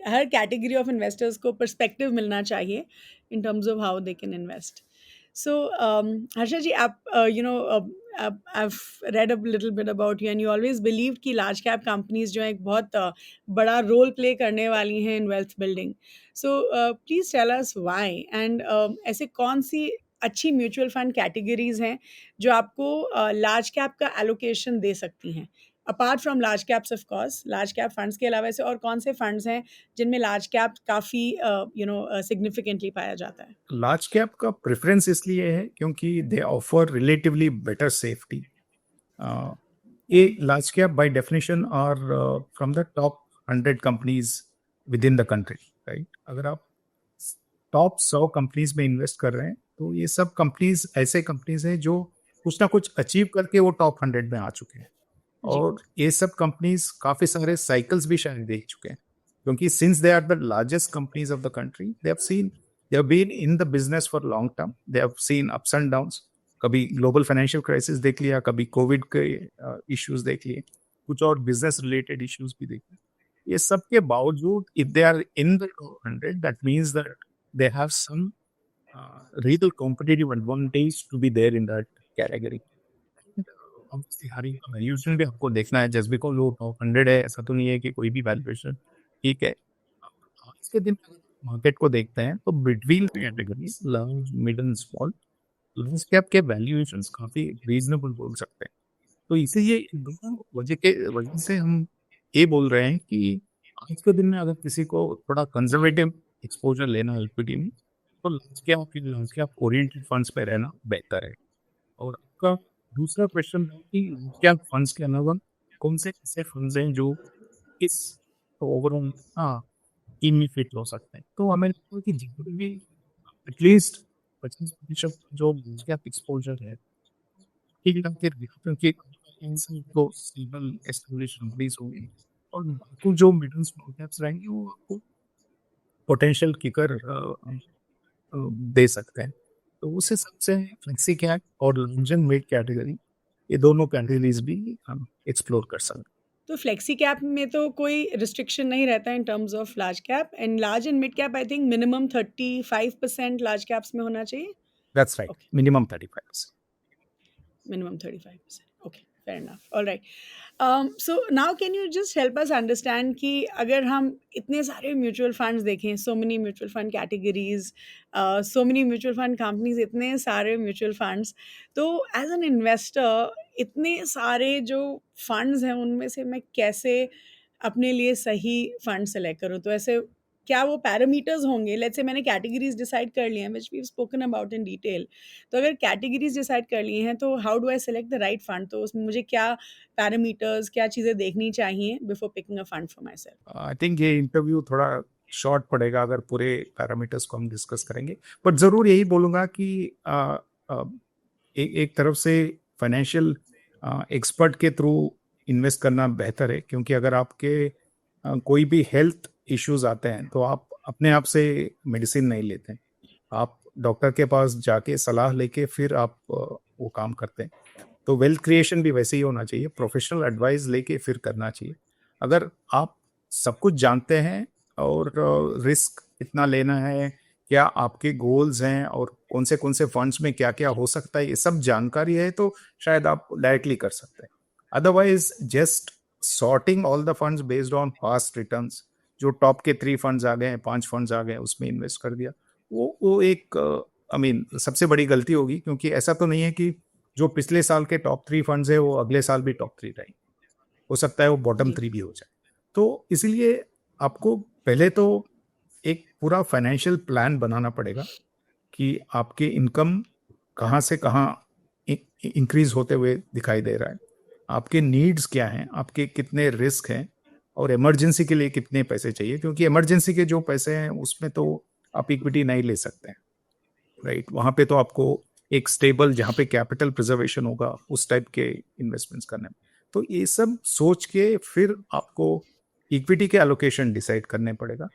B: हर कैटेगरी ऑफ इन्वेस्टर्स को पर्सपेक्टिव मिलना चाहिए in terms of how they can invest. So, Harsha ji, I've read a little bit about you, and you always believed कि large cap companies जो हैं एक बहुत बड़ा role play करने वाली हैं in wealth building. So, please tell us why, and ऐसे कौन सी अच्छी म्यूचुअल फंड कैटेगरीज हैं जो आपको लार्ज कैप का एलोकेशन दे सकती हैं, apart from large caps of course, large cap funds के अलावा ऐसे और कौन से फंड्स हैं जिनमें लार्ज कैप काफ़ी सिग्निफिकेंटली पाया जाता है?
A: लार्ज कैप का प्रेफरेंस इसलिए है क्योंकि they offer relatively better safety. ये large cap by definition are from the top 100 companies within the country, right. अगर आप टॉप 100 कंपनीज में इन्वेस्ट कर रहे हैं तो ये सब कंपनीज ऐसे कंपनीज हैं जो कुछ ना कुछ अचीव करके वो टॉप 100 में आ चुके हैं.
B: जी.
A: और ये सब कंपनीज काफी सारे साइकिल्स भी शायद देख चुके हैं, क्योंकि since they are the largest companies of the country, they have been in the business for long term. They have seen ups and downs. कभी ग्लोबल फाइनेंशियल क्राइसिस देख लिया, कभी कोविड के इश्यूज देख लिए, कुछ और बिजनेस रिलेटेड इश्यूज भी देख लिए. ये सब के बावजूद if they are in the 100, that means that they have some real competitive advantage to be there in that category. Obviously हर एक वैल्यूएशन भी आपको देखना है. जस्ट बिकॉज वो टॉप 100 है ऐसा तो नहीं है कि कोई भी वैल्यूएशन ठीक है. आज के दिन मार्केट को देखते हैं तो between categories large, mid and small, large cap के वैल्यूएशंस काफी रीजनेबल बोल सकते हैं. तो इसीलिए दोनों वजह से हम ये बोल रहे हैं कि आज के दिन में अगर किसी को थोड़ा कंजर्वेटिव एक्सपोजर लेना है इक्विटी में, तो लार्ज कैप ओरिएंटेड फंड्स पे रहना बेहतर है. और आपका दूसरा क्वेश्चन है कि लार्ज कैप फंड्स के अलावा कौन से ऐसे फंड्स हैं जो इस ओवरऑल टीम में फिट हो सकते हैं. तो हमें लगता है कि जितने भी एटलीस्ट 25% जो लार्ज कैप एक्सपोजर है ठीक है, क्योंकि तो स्टेबल एस्टेब्लिश कंपनीज होंगी, और बाकी जो मिडिल स्मॉल कैप्स रहेंगे वो आपको पोटेंशियल किकर दे सकते हैं. तो उस हिसाब से फ्लेक्सी कैप और लार्ज एंड मिड कैटेगरी, ये दोनों कैटेगरीज भी हम एक्सप्लोर कर सकते हैं.
B: तो फ्लेक्सी कैप में तो कोई रिस्ट्रिक्शन नहीं रहता in terms of large cap, and large and mid cap I think minimum 35% large caps में होना चाहिए.
A: That's right,
B: Okay.
A: Minimum 35%.
B: Minimum 35%. Okay, fair enough. All right. So now can you just help us understand कि अगर हम इतने सारे mutual funds देखें, so many mutual fund categories, so many mutual fund companies, इतने सारे म्यूचुअल फंड्स, तो as an investor इतने सारे जो फंड्स हैं उनमें से मैं कैसे अपने लिए सही फंड सेलेक्ट करूँ? तो ऐसे क्या वो पैरामीटर्स होंगे? लेट्स से मैंने कैटेगरीज डिसाइड कर लिए हैं which we have spoken about in detail. तो अगर कैटेगरीज डिसाइड कर लिए हैं तो how do I select the right fund? तो उसमें मुझे क्या पैरामीटर्स, क्या चीज़ें देखनी चाहिए before picking a fund for myself?
A: आई थिंक ये इंटरव्यू थोड़ा शॉर्ट पड़ेगा अगर पूरे पैरामीटर्स को हम डिस्कस करेंगे, बट ज़रूर यही बोलूँगा कि एक तरफ से फाइनेंशियल एक्सपर्ट के थ्रू इन्वेस्ट करना बेहतर है, क्योंकि अगर आपके कोई भी हेल्थ इश्यूज आते हैं तो आप अपने आप से मेडिसिन नहीं लेते हैं. आप डॉक्टर के पास जाके सलाह लेके फिर आप वो काम करते हैं. तो वेल्थ क्रिएशन भी वैसे ही होना चाहिए, प्रोफेशनल एडवाइस लेके फिर करना चाहिए. अगर आप सब कुछ जानते हैं और रिस्क कितना लेना है, क्या आपके गोल्स हैं और कौन से फंड्स में क्या क्या हो सकता है, ये सब जानकारी है तो शायद आप डायरेक्टली कर सकते हैं. Otherwise just sorting all the funds based on fast returns, जो टॉप के 3 फंड्स आ गए, 5 फंड्स आ गए, उसमें इन्वेस्ट कर दिया, वो एक सबसे बड़ी गलती होगी. क्योंकि ऐसा तो नहीं है कि जो पिछले साल के टॉप 3 फंड्स है वो अगले साल भी टॉप 3 रहेंगे. हो सकता है वो बॉटम 3 भी हो जाए. तो इसीलिए आपको पहले तो एक पूरा फाइनेंशियल प्लान बनाना पड़ेगा कि आपके इनकम कहाँ से कहाँ इंक्रीज होते हुए दिखाई दे रहा है, आपके नीड्स क्या हैं, आपके कितने रिस्क हैं, और इमरजेंसी के लिए कितने पैसे चाहिए. क्योंकि इमरजेंसी के जो पैसे हैं उसमें तो आप इक्विटी नहीं ले सकते हैं, राइट. वहाँ पे तो आपको एक स्टेबल, जहाँ पे कैपिटल प्रिजर्वेशन होगा, उस टाइप के इन्वेस्टमेंट्स करने में. तो ये सब सोच के फिर आपको इक्विटी के एलोकेशन डिसाइड करने पड़ेगा,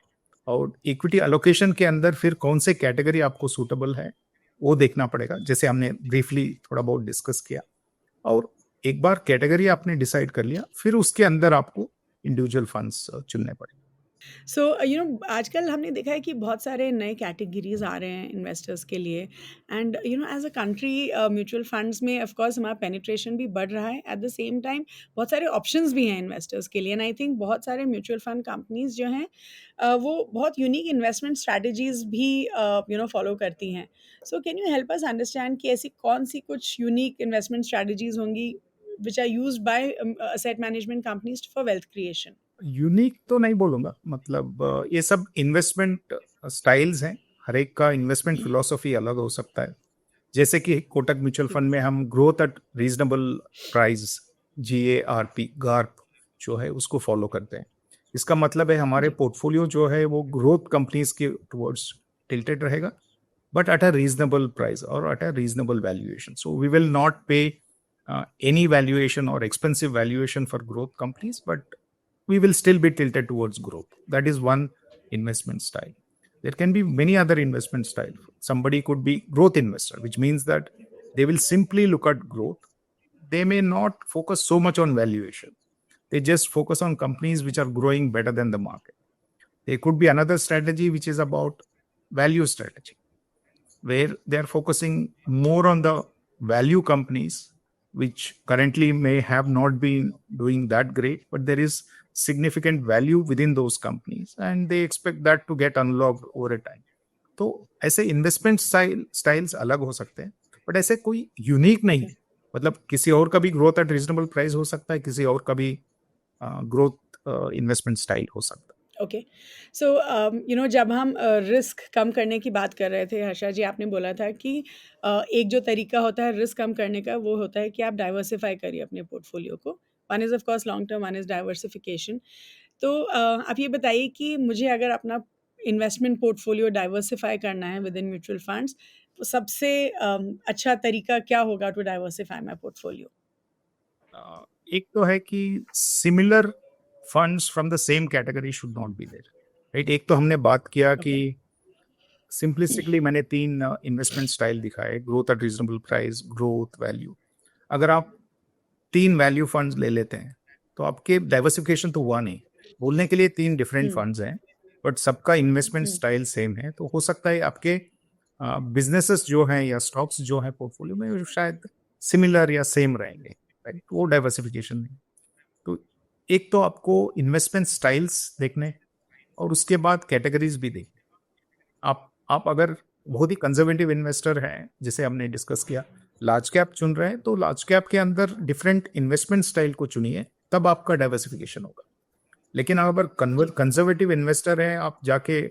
A: और इक्विटी एलोकेशन के अंदर फिर कौन से कैटेगरी आपको सूटेबल है वो देखना पड़ेगा, जैसे हमने ब्रीफली थोड़ा बहुत डिस्कस किया. और एक बार कैटेगरी आपने डिसाइड कर लिया, फिर उसके अंदर आपको इंडिविजुअल फंड्स चुनने पड़ेंगे.
B: सो आजकल हमने देखा है कि बहुत सारे नए कैटेगरीज आ रहे हैं इन्वेस्टर्स के लिए and as a country mutual funds में ऑफ कोर्स हमारा पेनिट्रेशन भी बढ़ रहा है एट द सेम टाइम बहुत सारे ऑप्शंस भी हैं इन्वेस्टर्स के लिए एंड आई थिंक बहुत सारे म्यूचुअल फंड कंपनीज जो हैं वो बहुत यूनिक इन्वेस्टमेंट स्ट्रैटेजीज भी फॉलो करती हैं so can you help us understand कि ऐसी कौन सी कुछ यूनिक इन्वेस्टमेंट स्ट्रैटेजीज होंगी which are used by asset management companies for wealth creation?
C: Unique तो नहीं बोलूंगा, मतलब ये सब इन्वेस्टमेंट स्टाइल्स हैं, हर एक का इन्वेस्टमेंट फिलोसफी अलग हो सकता है। जैसे कि कोटक म्यूचुअल फंड में हम growth at reasonable price, GARP, Garp जो है उसको फॉलो करते हैं। इसका मतलब है हमारे
B: जी।
C: पोर्टफोलियो जो है वो ग्रोथ कंपनीज के टुवर्ड्स टिल्टेड रहेगा, but at a reasonable price or at a reasonable valuation. So we will not pay any valuation or expensive valuation for growth companies, but we will still be tilted towards growth. That is one investment style. There can be many other investment styles. Somebody could be growth investor, which means that they will simply look at growth. They may not focus so much on valuation. They just focus on companies which are growing better than the market. There could be another strategy which is about value strategy, where they are focusing more on the value companies which currently may have not been doing that great, but there is significant value within those companies and they expect that to get unlocked over a time. तो ऐसे investment styles अलग हो सकते हैं, but ऐसे कोई unique नहीं है। मतलब किसी और का भी ग्रोथ एट रीजनेबल प्राइस हो सकता है, किसी और का भी ग्रोथ इन्वेस्टमेंट स्टाइल हो सकता है।
B: ओके सो जब हम रिस्क कम करने की बात कर रहे थे हर्षा जी आपने बोला था कि एक जो तरीका होता है रिस्क कम करने का वो होता है कि आप डाइवर्सिफाई करिए अपने पोर्टफोलियो को one is of course long term one is diversification तो आप ये बताइए कि मुझे अगर अपना इन्वेस्टमेंट पोर्टफोलियो डाइवर्सिफाई करना है विद इन म्यूचुअल फंड्स तो सबसे अच्छा तरीका क्या होगा टू डाइवर्सिफाई माई पोर्टफोलियो?
C: एक तो है कि similar funds from the same category should not be there, right. एक तो हमने बात किया कि सिंपलिस्टिकली मैंने 3 इन्वेस्टमेंट स्टाइल दिखाए, growth at reasonable price, growth, value. अगर आप 3 वैल्यू फंड्स ले लेते हैं तो आपके डाइवर्सिफिकेशन तो हुआ नहीं। बोलने के लिए 3 डिफरेंट फंड्स हैं, बट सबका इन्वेस्टमेंट स्टाइल सेम है, तो हो सकता है आपके बिजनेसेस जो हैं या स्टॉक्स जो हैं पोर्टफोलियो में वो शायद सिमिलर या सेम रहेंगे, राइट। वो डाइवर्सिफिकेशन नहीं। तो एक तो आपको इन्वेस्टमेंट स्टाइल्स देखने और उसके बाद कैटेगरीज भी देखने। आप अगर बहुत ही कंजर्वेटिव इन्वेस्टर हैं, जैसे हमने डिस्कस किया, लार्ज कैप चुन रहे हैं, तो लार्ज कैप के अंदर डिफरेंट इन्वेस्टमेंट स्टाइल को चुनिए, तब आपका डाइवर्सिफिकेशन होगा। लेकिन अगर कंजर्वेटिव इन्वेस्टर हैं, आप जाके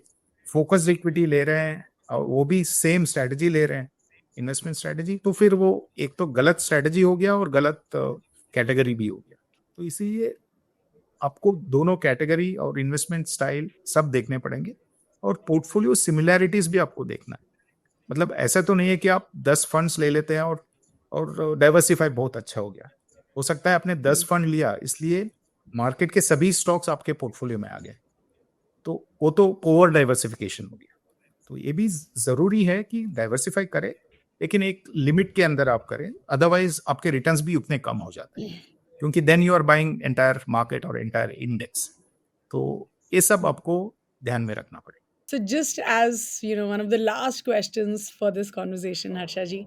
C: फोकस्ड इक्विटी ले रहे हैं और वो भी सेम स्ट्रैटेजी ले रहे हैं, इन्वेस्टमेंट स्ट्रैटेजी, तो फिर वो एक तो गलत स्ट्रैटेजी हो गया और गलत कैटेगरी भी हो गया। तो इसीलिए आपको दोनों कैटेगरी और इन्वेस्टमेंट स्टाइल सब देखने पड़ेंगे और पोर्टफोलियो सिमिलैरिटीज भी आपको देखना है। मतलब ऐसा तो नहीं है कि आप 10 फंड्स ले लेते हैं और डाइवर्सिफाई बहुत अच्छा हो गया। हो सकता है आपने 10 फंड लिया, इसलिए मार्केट के सभी स्टॉक्स आपके पोर्टफोलियो में आ गए, तो वो तो ओवर डाइवर्सिफिकेशन हो गया। तो ये भी जरूरी है कि डाइवर्सिफाई करें, लेकिन एक लिमिट के अंदर आप करें, अदरवाइज आपके रिटर्न्स भी उतने कम हो जाते हैं, क्योंकि then you are buying entire market और एंटायर इंडेक्स। तो ये सब आपको ध्यान में रखना पड़ेगा।
B: So just as one of the last questions for this conversation, Harsha ji,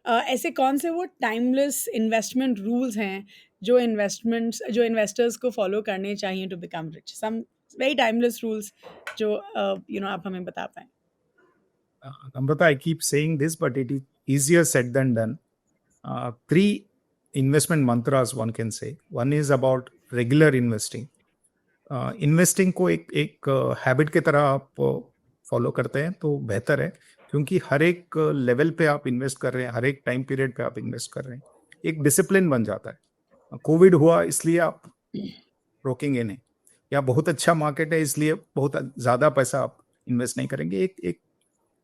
B: ऐसे कौन से वो टाइमलेस इन्वेस्टमेंट रूल्स हैं जो इन्वेस्टर्स को फॉलो करने चाहिए to become rich? Some very timeless rules जो आप हमें बता पाएं।
C: Namrata, I keep saying this, but it is easier said than done. 3 investment mantras one can say. One is about regular investing. Investing को एक habit की तरह आप फॉलो करते हैं तो बेहतर है, क्योंकि हर एक लेवल पे आप इन्वेस्ट कर रहे हैं, हर एक टाइम पीरियड पे आप इन्वेस्ट कर रहे हैं, एक डिसिप्लिन बन जाता है। कोविड हुआ इसलिए आप रोकेंगे नहीं, या बहुत अच्छा मार्केट है इसलिए बहुत ज़्यादा पैसा आप इन्वेस्ट नहीं करेंगे। एक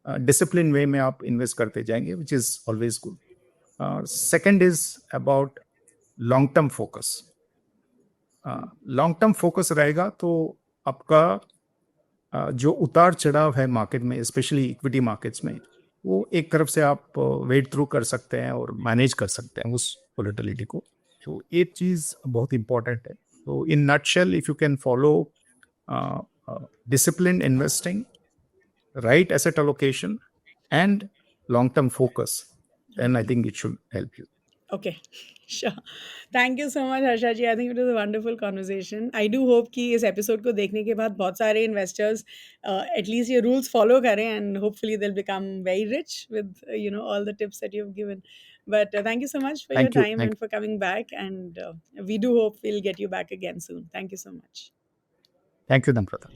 C: डिसिप्लिन वे में आप इन्वेस्ट करते जाएंगे, which is always good. Second is about long term focus. Long term focus रहेगा तो आपका जो उतार चढ़ाव है मार्केट में, स्पेशली इक्विटी मार्केट्स में, वो एक तरफ से आप वेट थ्रू कर सकते हैं और मैनेज कर सकते हैं उस वोलेटिलिटी को। तो ये चीज़ बहुत इंपॉर्टेंट है। तो in nutshell, if you can follow
A: disciplined investing, right asset allocation, and long-term focus, then I think it should help you.
B: Okay, sure. Thank you so much, Harsha ji. I think it was a wonderful conversation. I do hope कि इस episode को देखने के बाद बहुत सारे investors at least ये rules follow करें and hopefully they'll become very rich with all the tips that you've given. But thank you so much for your
A: Thank you.
B: time and for coming back, and we do hope we'll get you back again soon. Thank you so much.
A: Thank you, Namrata.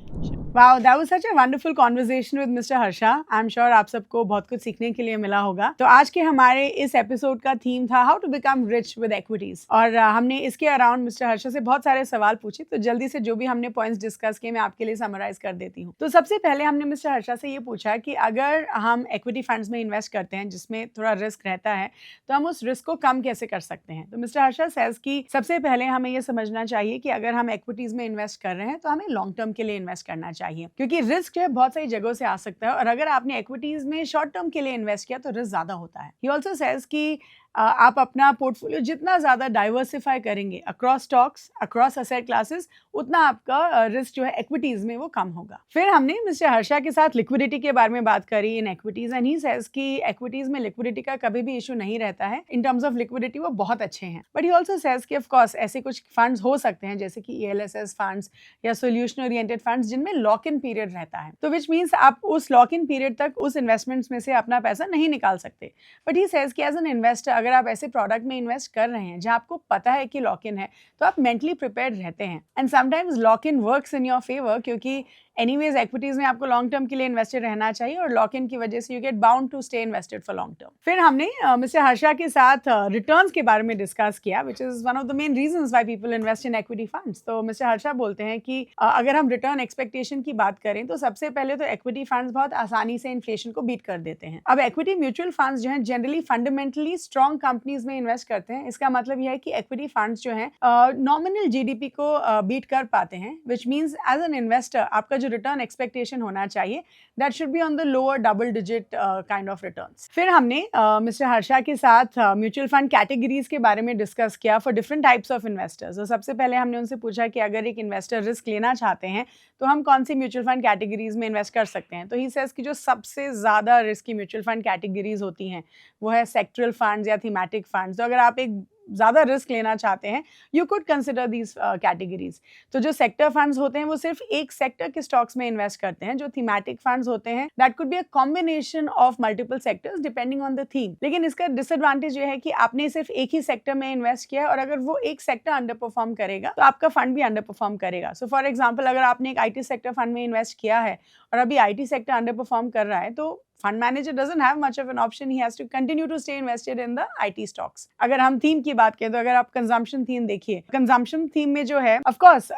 B: Wow, that was such a wonderful conversation with Mr. Harsha. I'm sure आप सबको बहुत कुछ सीखने के लिए मिला होगा. तो आज के हमारे इस एपिसोड का थीम था How to become rich with equities. और हमने इसके अराउंड मिस्टर हर्षा से बहुत सारे सवाल पूछे. तो जल्दी से जो भी हमने पॉइंट्स डिस्कस किए मैं आपके लिए समराइज कर देती हूँ. तो सबसे पहले हमने मिस्टर हर्षा से ये पूछा कि अगर हम इक्विटी फंड्स में इन्वेस्ट करते हैं जिसमें थोड़ा रिस्क रहता है तो हम उस रिस्क को कम कैसे कर सकते हैं. तो मिस्टर हर्षा सेज कि सबसे पहले हमें ये समझना चाहिए कि अगर हम इक्विटीज में इन्वेस्ट कर रहे हैं तो हमें लॉन्ग टर्म के लिए इन्वेस्ट करना चाहिए, क्योंकि रिस्क जो है बहुत सारी जगहों से आ सकता है और अगर आपने इक्विटीज में शॉर्ट टर्म के लिए इन्वेस्ट किया तो रिस्क ज्यादा होता है. ही आल्सो सेज कि आप अपना पोर्टफोलियो जितना ज़्यादा डाइवर्सिफाई करेंगे across stocks, across asset classes, उतना आपका रिस्क जो है इक्विटीज़ में वो कम होगा. फिर हमने मिस्टर हर्षा के साथ लिक्विडिटी के बारे में बात करी इन इक्विटीज़, एंड ही सेज कि इक्विटीज़ में लिक्विडिटी का कभी भी इशू नहीं रहता है. इन टर्म्स ऑफ लिक्विडिटी वो बहुत अच्छे हैं. बट ही ऑल्सो सेज कि ऑफ कोर्स ऐसे कुछ फंड्स हो सकते हैं जैसे कि ELSS फंड्स या सोल्यूशन ओरिएंटेड फंड्स जिनमें लॉक इन पीरियड रहता है. तो विच मीन्स आप उस लॉक इन पीरियड तक उस इन्वेस्टमेंट्स में से अपना पैसा नहीं निकाल सकते. बट ही सेज कि एज एन इन्वेस्टर अगर आप ऐसे प्रोडक्ट में इन्वेस्ट कर रहे हैं जहां आपको पता है कि लॉक इन है तो आप मेंटली प्रिपेयर्ड रहते हैं. And sometimes lock in works in your favour, क्योंकि एनीवेज इक्विटीज में आपको लॉन्ग टर्म के लिए इन्वेस्टेड रहना चाहिए और लॉक इन की वजह से you get bound to stay invested for long term. फिर हमने मिस्टर हर्षा के साथ रिटर्न्स के बारे में डिस्कस किया, which is one of the main reasons why people invest in equity funds. तो मिस्टर हर्षा बोलते हैं कि अगर हम रिटर्न एक्सपेक्टेशन की बात करें तो सबसे पहले तो इक्विटी फंड्स बहुत आसानी से इन्फ्लेशन को बीट कर देते हैं. अब इक्विटी म्यूचुअल फंड्स जो है जनरली फंडामेंटली स्ट्रॉन्ग कंपनीज में इन्वेस्ट करते हैं. इसका मतलब यह है कि इक्विटी फंड्स जो है नॉमिनल GDP को बीट कर पाते हैं, which means as an investor आपका जो रिटर्न एक्सपेक्टेशन होना चाहिए that should be on the lower double digit kind of returns. फिर हमने मिस्टर हर्षा के साथ म्यूचुअल फंड कैटेगरीज के बारे में डिस्कस किया for different types of investors. तो सबसे पहले हमने उनसे पूछा कि अगर एक इन्वेस्टर रिस्क लेना चाहते हैं तो हम कौन सी म्यूचुअल फंड कैटेगरीज में इन्वेस्ट कर सकते हैं. तो ही सेज कि जो सबसे ज़्यादा रिस्की म्यूचुअल फंड कैटेगरीज होती हैं वो है सेक्टरल फंड्स या थीमेटिक फंड्स. तो अगर आप एक ज़्यादा रिस्क लेना चाहते हैं you could consider these categories. तो जो सेक्टर फंड्स होते हैं वो सिर्फ एक सेक्टर के स्टॉक्स में इन्वेस्ट करते हैं. जो थीमेटिक फंड्स होते हैं that could be a combination of multiple sectors depending on the theme. लेकिन इसका डिसएडवांटेज ये है कि आपने सिर्फ एक ही सेक्टर में इन्वेस्ट किया है और अगर वो एक सेक्टर अंडर परफॉर्म करेगा तो आपका फंड भी अंडर परफॉर्म करेगा. सो फॉर एग्जाम्पल अगर आपने एक IT सेक्टर फंड में इन्वेस्ट किया है और अभी IT सेक्टर अंडर परफॉर्म कर रहा है तो fund manager doesn't have much of an option. He has to continue to stay invested in the IT stocks. अगर हम थीम की बात करें तो अगर आप कंजम्पशन थीम देखिए, कंजम्पशन थीम में जो है ऑफ कोर्स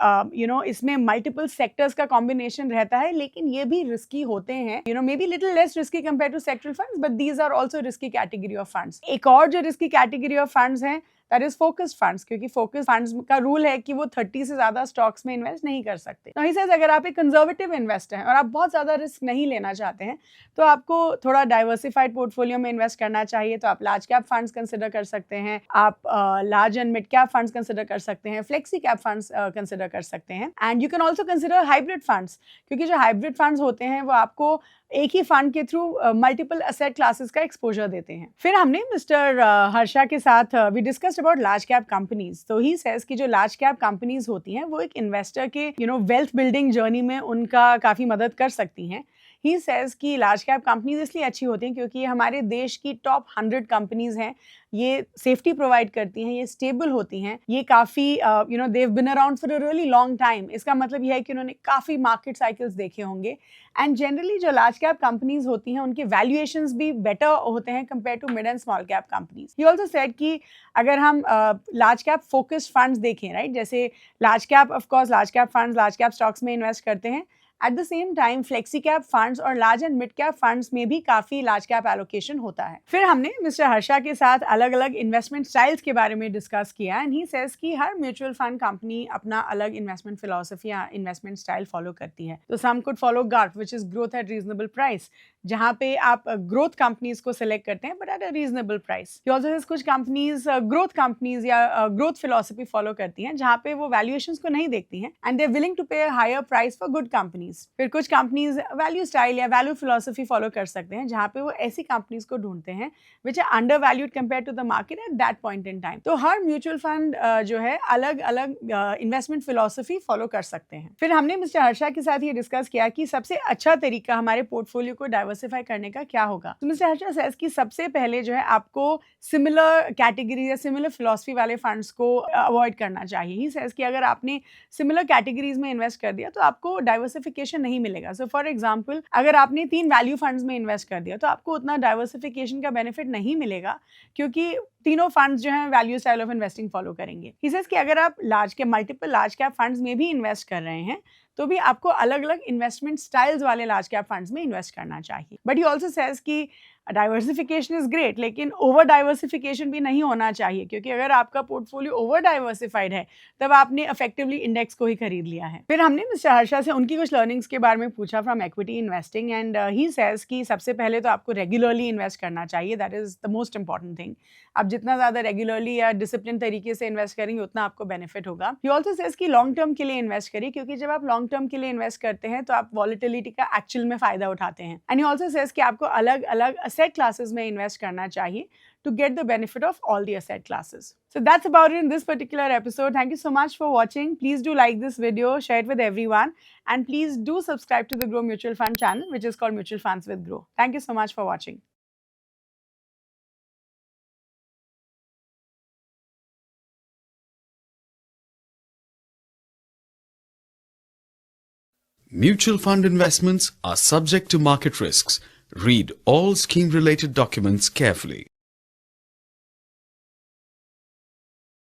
B: इसमें मल्टीपल सेक्टर्स का कॉम्बिनेशन रहता है लेकिन ये भी रिस्की होते हैं. May be little less risky compare to sectoral funds but these are also risky category of funds. एक और जो रिस्की कैटेगरी ऑफ फंड्स हैं दैट इज फोकस्ड फंड्स, क्योंकि फोकस्ड फंड्स का रूल है कि वो 30 से ज्यादा स्टॉक्स में इन्वेस्ट नहीं कर सकते. तो ही सेज अगर आप एक कंजर्वेटिव इन्वेस्टर हैं और आप बहुत ज्यादा रिस्क नहीं लेना चाहते हैं तो आपको थोड़ा डाइवर्सिफाइड पोर्टफोलियो में इन्वेस्ट करना चाहिए. तो आप लार्ज कैप फंड्स कंसिडर कर सकते हैं, आप large and mid cap funds consider कर सकते हैं, फ्लेक्सी कैप फंड्स कंसिडर कर सकते हैं. And you can also consider hybrid funds, क्योंकि जो हाइब्रिड फंड्स होते हैं वो आपको एक ही फंड के थ्रू मल्टीपल असेट क्लासेस का एक्सपोजर देते हैं. फिर हमने मिस्टर हर्षा के साथ we discussed about large cap companies. तो ही सेज कि जो लार्ज कैप कंपनीज होती हैं वो एक इन्वेस्टर के वेल्थ बिल्डिंग जर्नी में उनका काफ़ी मदद कर सकती हैं. ही सेज कि लार्ज कैप कंपनीज इसलिए अच्छी होती हैं क्योंकि ये हमारे देश की टॉप 100 कंपनीज हैं. ये सेफ्टी प्रोवाइड करती हैं, ये स्टेबल होती हैं, ये काफ़ी they have been around for a really long time. इसका मतलब यह है कि उन्होंने काफ़ी मार्केट साइकिल्स देखे होंगे. एंड जनरली जो लार्ज कैप कंपनीज होती हैं उनके वैल्यूएशंस भी बेटर होते हैं compare to mid and small cap companies. He also said कि अगर हम लार्ज कैप फोकस्ड फंड्स देखें, राइट, जैसे large cap of course large cap funds large cap stocks में इन्वेस्ट करते हैं at the same time flexi cap funds और large and mid cap funds में भी काफी लार्ज कैप एलोकेशन होता है। फिर हमने मिस्टर हर्षा के साथ अलग अलग इन्वेस्टमेंट स्टाइल्स के बारे में डिस्कस किया एंड ही सेज कि हर म्यूचुअल फंड कंपनी अपना अलग इन्वेस्टमेंट फिलॉसफी या इन्वेस्टमेंट स्टाइल फॉलो करती है। तो some could follow GARP which is growth at reasonable price, जहां पे आप ग्रोथ कंपनीज को सिलेक्ट करते हैं but at a reasonable price. He also says कुछ कंपनीज ग्रोथ कंपनीज या ग्रोथ फिलॉसफी फॉलो करती हैं जहां पे वो वैल्यूएशंस को नहीं देखती हैं and they are willing to pay a higher price for good companies. फिर कुछ कंपनीज वैल्यू स्टाइल या वैल्यू फिलॉसफी फॉलो कर सकते हैं जहां पे वो ऐसी कंपनीज को ढूंढते हैं which are undervalued compare to the market at that point in time. तो हर म्यूचुअल फंड जो है अलग अलग इन्वेस्टमेंट फिलॉसफी फॉलो कर सकते हैं। फिर हमने मिस्टर हर्षा के साथ ये डिस्कस किया कि सबसे अच्छा तरीका हमारे पोर्टफोलियो को डाइवर्सिफाई करने का क्या होगा। तो मिस्टर हर्षा सेज कि सबसे पहले जो है आपको सिमिलर कैटेगरी या सिमिलर फिलॉसफी वाले फंड्स को अवॉइड करना चाहिए। ही सेज कि अगर आपने सिमिलर कैटेगरीज में इन्वेस्ट कर दिया तो आपको डाइवर्सिफिकेशन नहीं मिलेगा। सो फॉर एग्जांपल अगर आपने 3 वैल्यू फंड्स में इन्वेस्ट कर दिया तो आपको उतना डाइवर्सिफिकेशन का बेनिफिट नहीं मिलेगा क्योंकि तीनों फंड्स जो हैं value style of investing follow करेंगे। ही सेज कि अगर आप मल्टीपल लार्ज कैप फंड्स में भी इन्वेस्ट कर रहे हैं तो भी आपको अलग अलग इन्वेस्टमेंट स्टाइल्स वाले लार्ज कैप फंड्स में इन्वेस्ट करना चाहिए। बट ही ऑल्सो सेज कि डाइवर्सिफिकेशन इज ग्रेट लेकिन ओवर डाइवर्सिफिकेशन भी नहीं होना चाहिए क्योंकि अगर आपका पोर्टफोलियो ओवर डाइवर्सिफाइड है तब आपने इफेक्टिवली इंडेक्स को ही खरीद लिया है। फिर हमने मिस्टर हर्षा से उनकी कुछ लर्निंग्स के बारे में पूछा from equity investing and he says कि सबसे पहले तो आपको रेगुलरली इन्वेस्ट करना चाहिए, that is the most important thing. आप जितना ज़्यादा रेगुलरली या डिसिप्लिन तरीके से इन्वेस्ट करेंगे उतना आपको बेनिफिट होगा। ही ऑल्सो सेज कि लॉन्ग टर्म के लिए इन्वेस्ट करिए क्योंकि जब आप लॉन्ग टर्म के लिए इन्वेस्ट करते हैं तो आप वॉलेटिलिटी का एक्चुअल में फायदा उठाते हैं। एंड ही ऑल्सो सेज कि आपको अलग अलग असेट क्लासेस में इन्वेस्ट करना चाहिए to get the benefit of all the asset classes. So that's about it in this particular episode. Thank you so much for watching. Please do like this video, share it with everyone, and please do subscribe to the Grow Mutual Fund channel, which is called Mutual Funds with Grow. Thank you so much for watching.
D: Mutual fund investments are subject to market risks. Read all scheme-related documents carefully.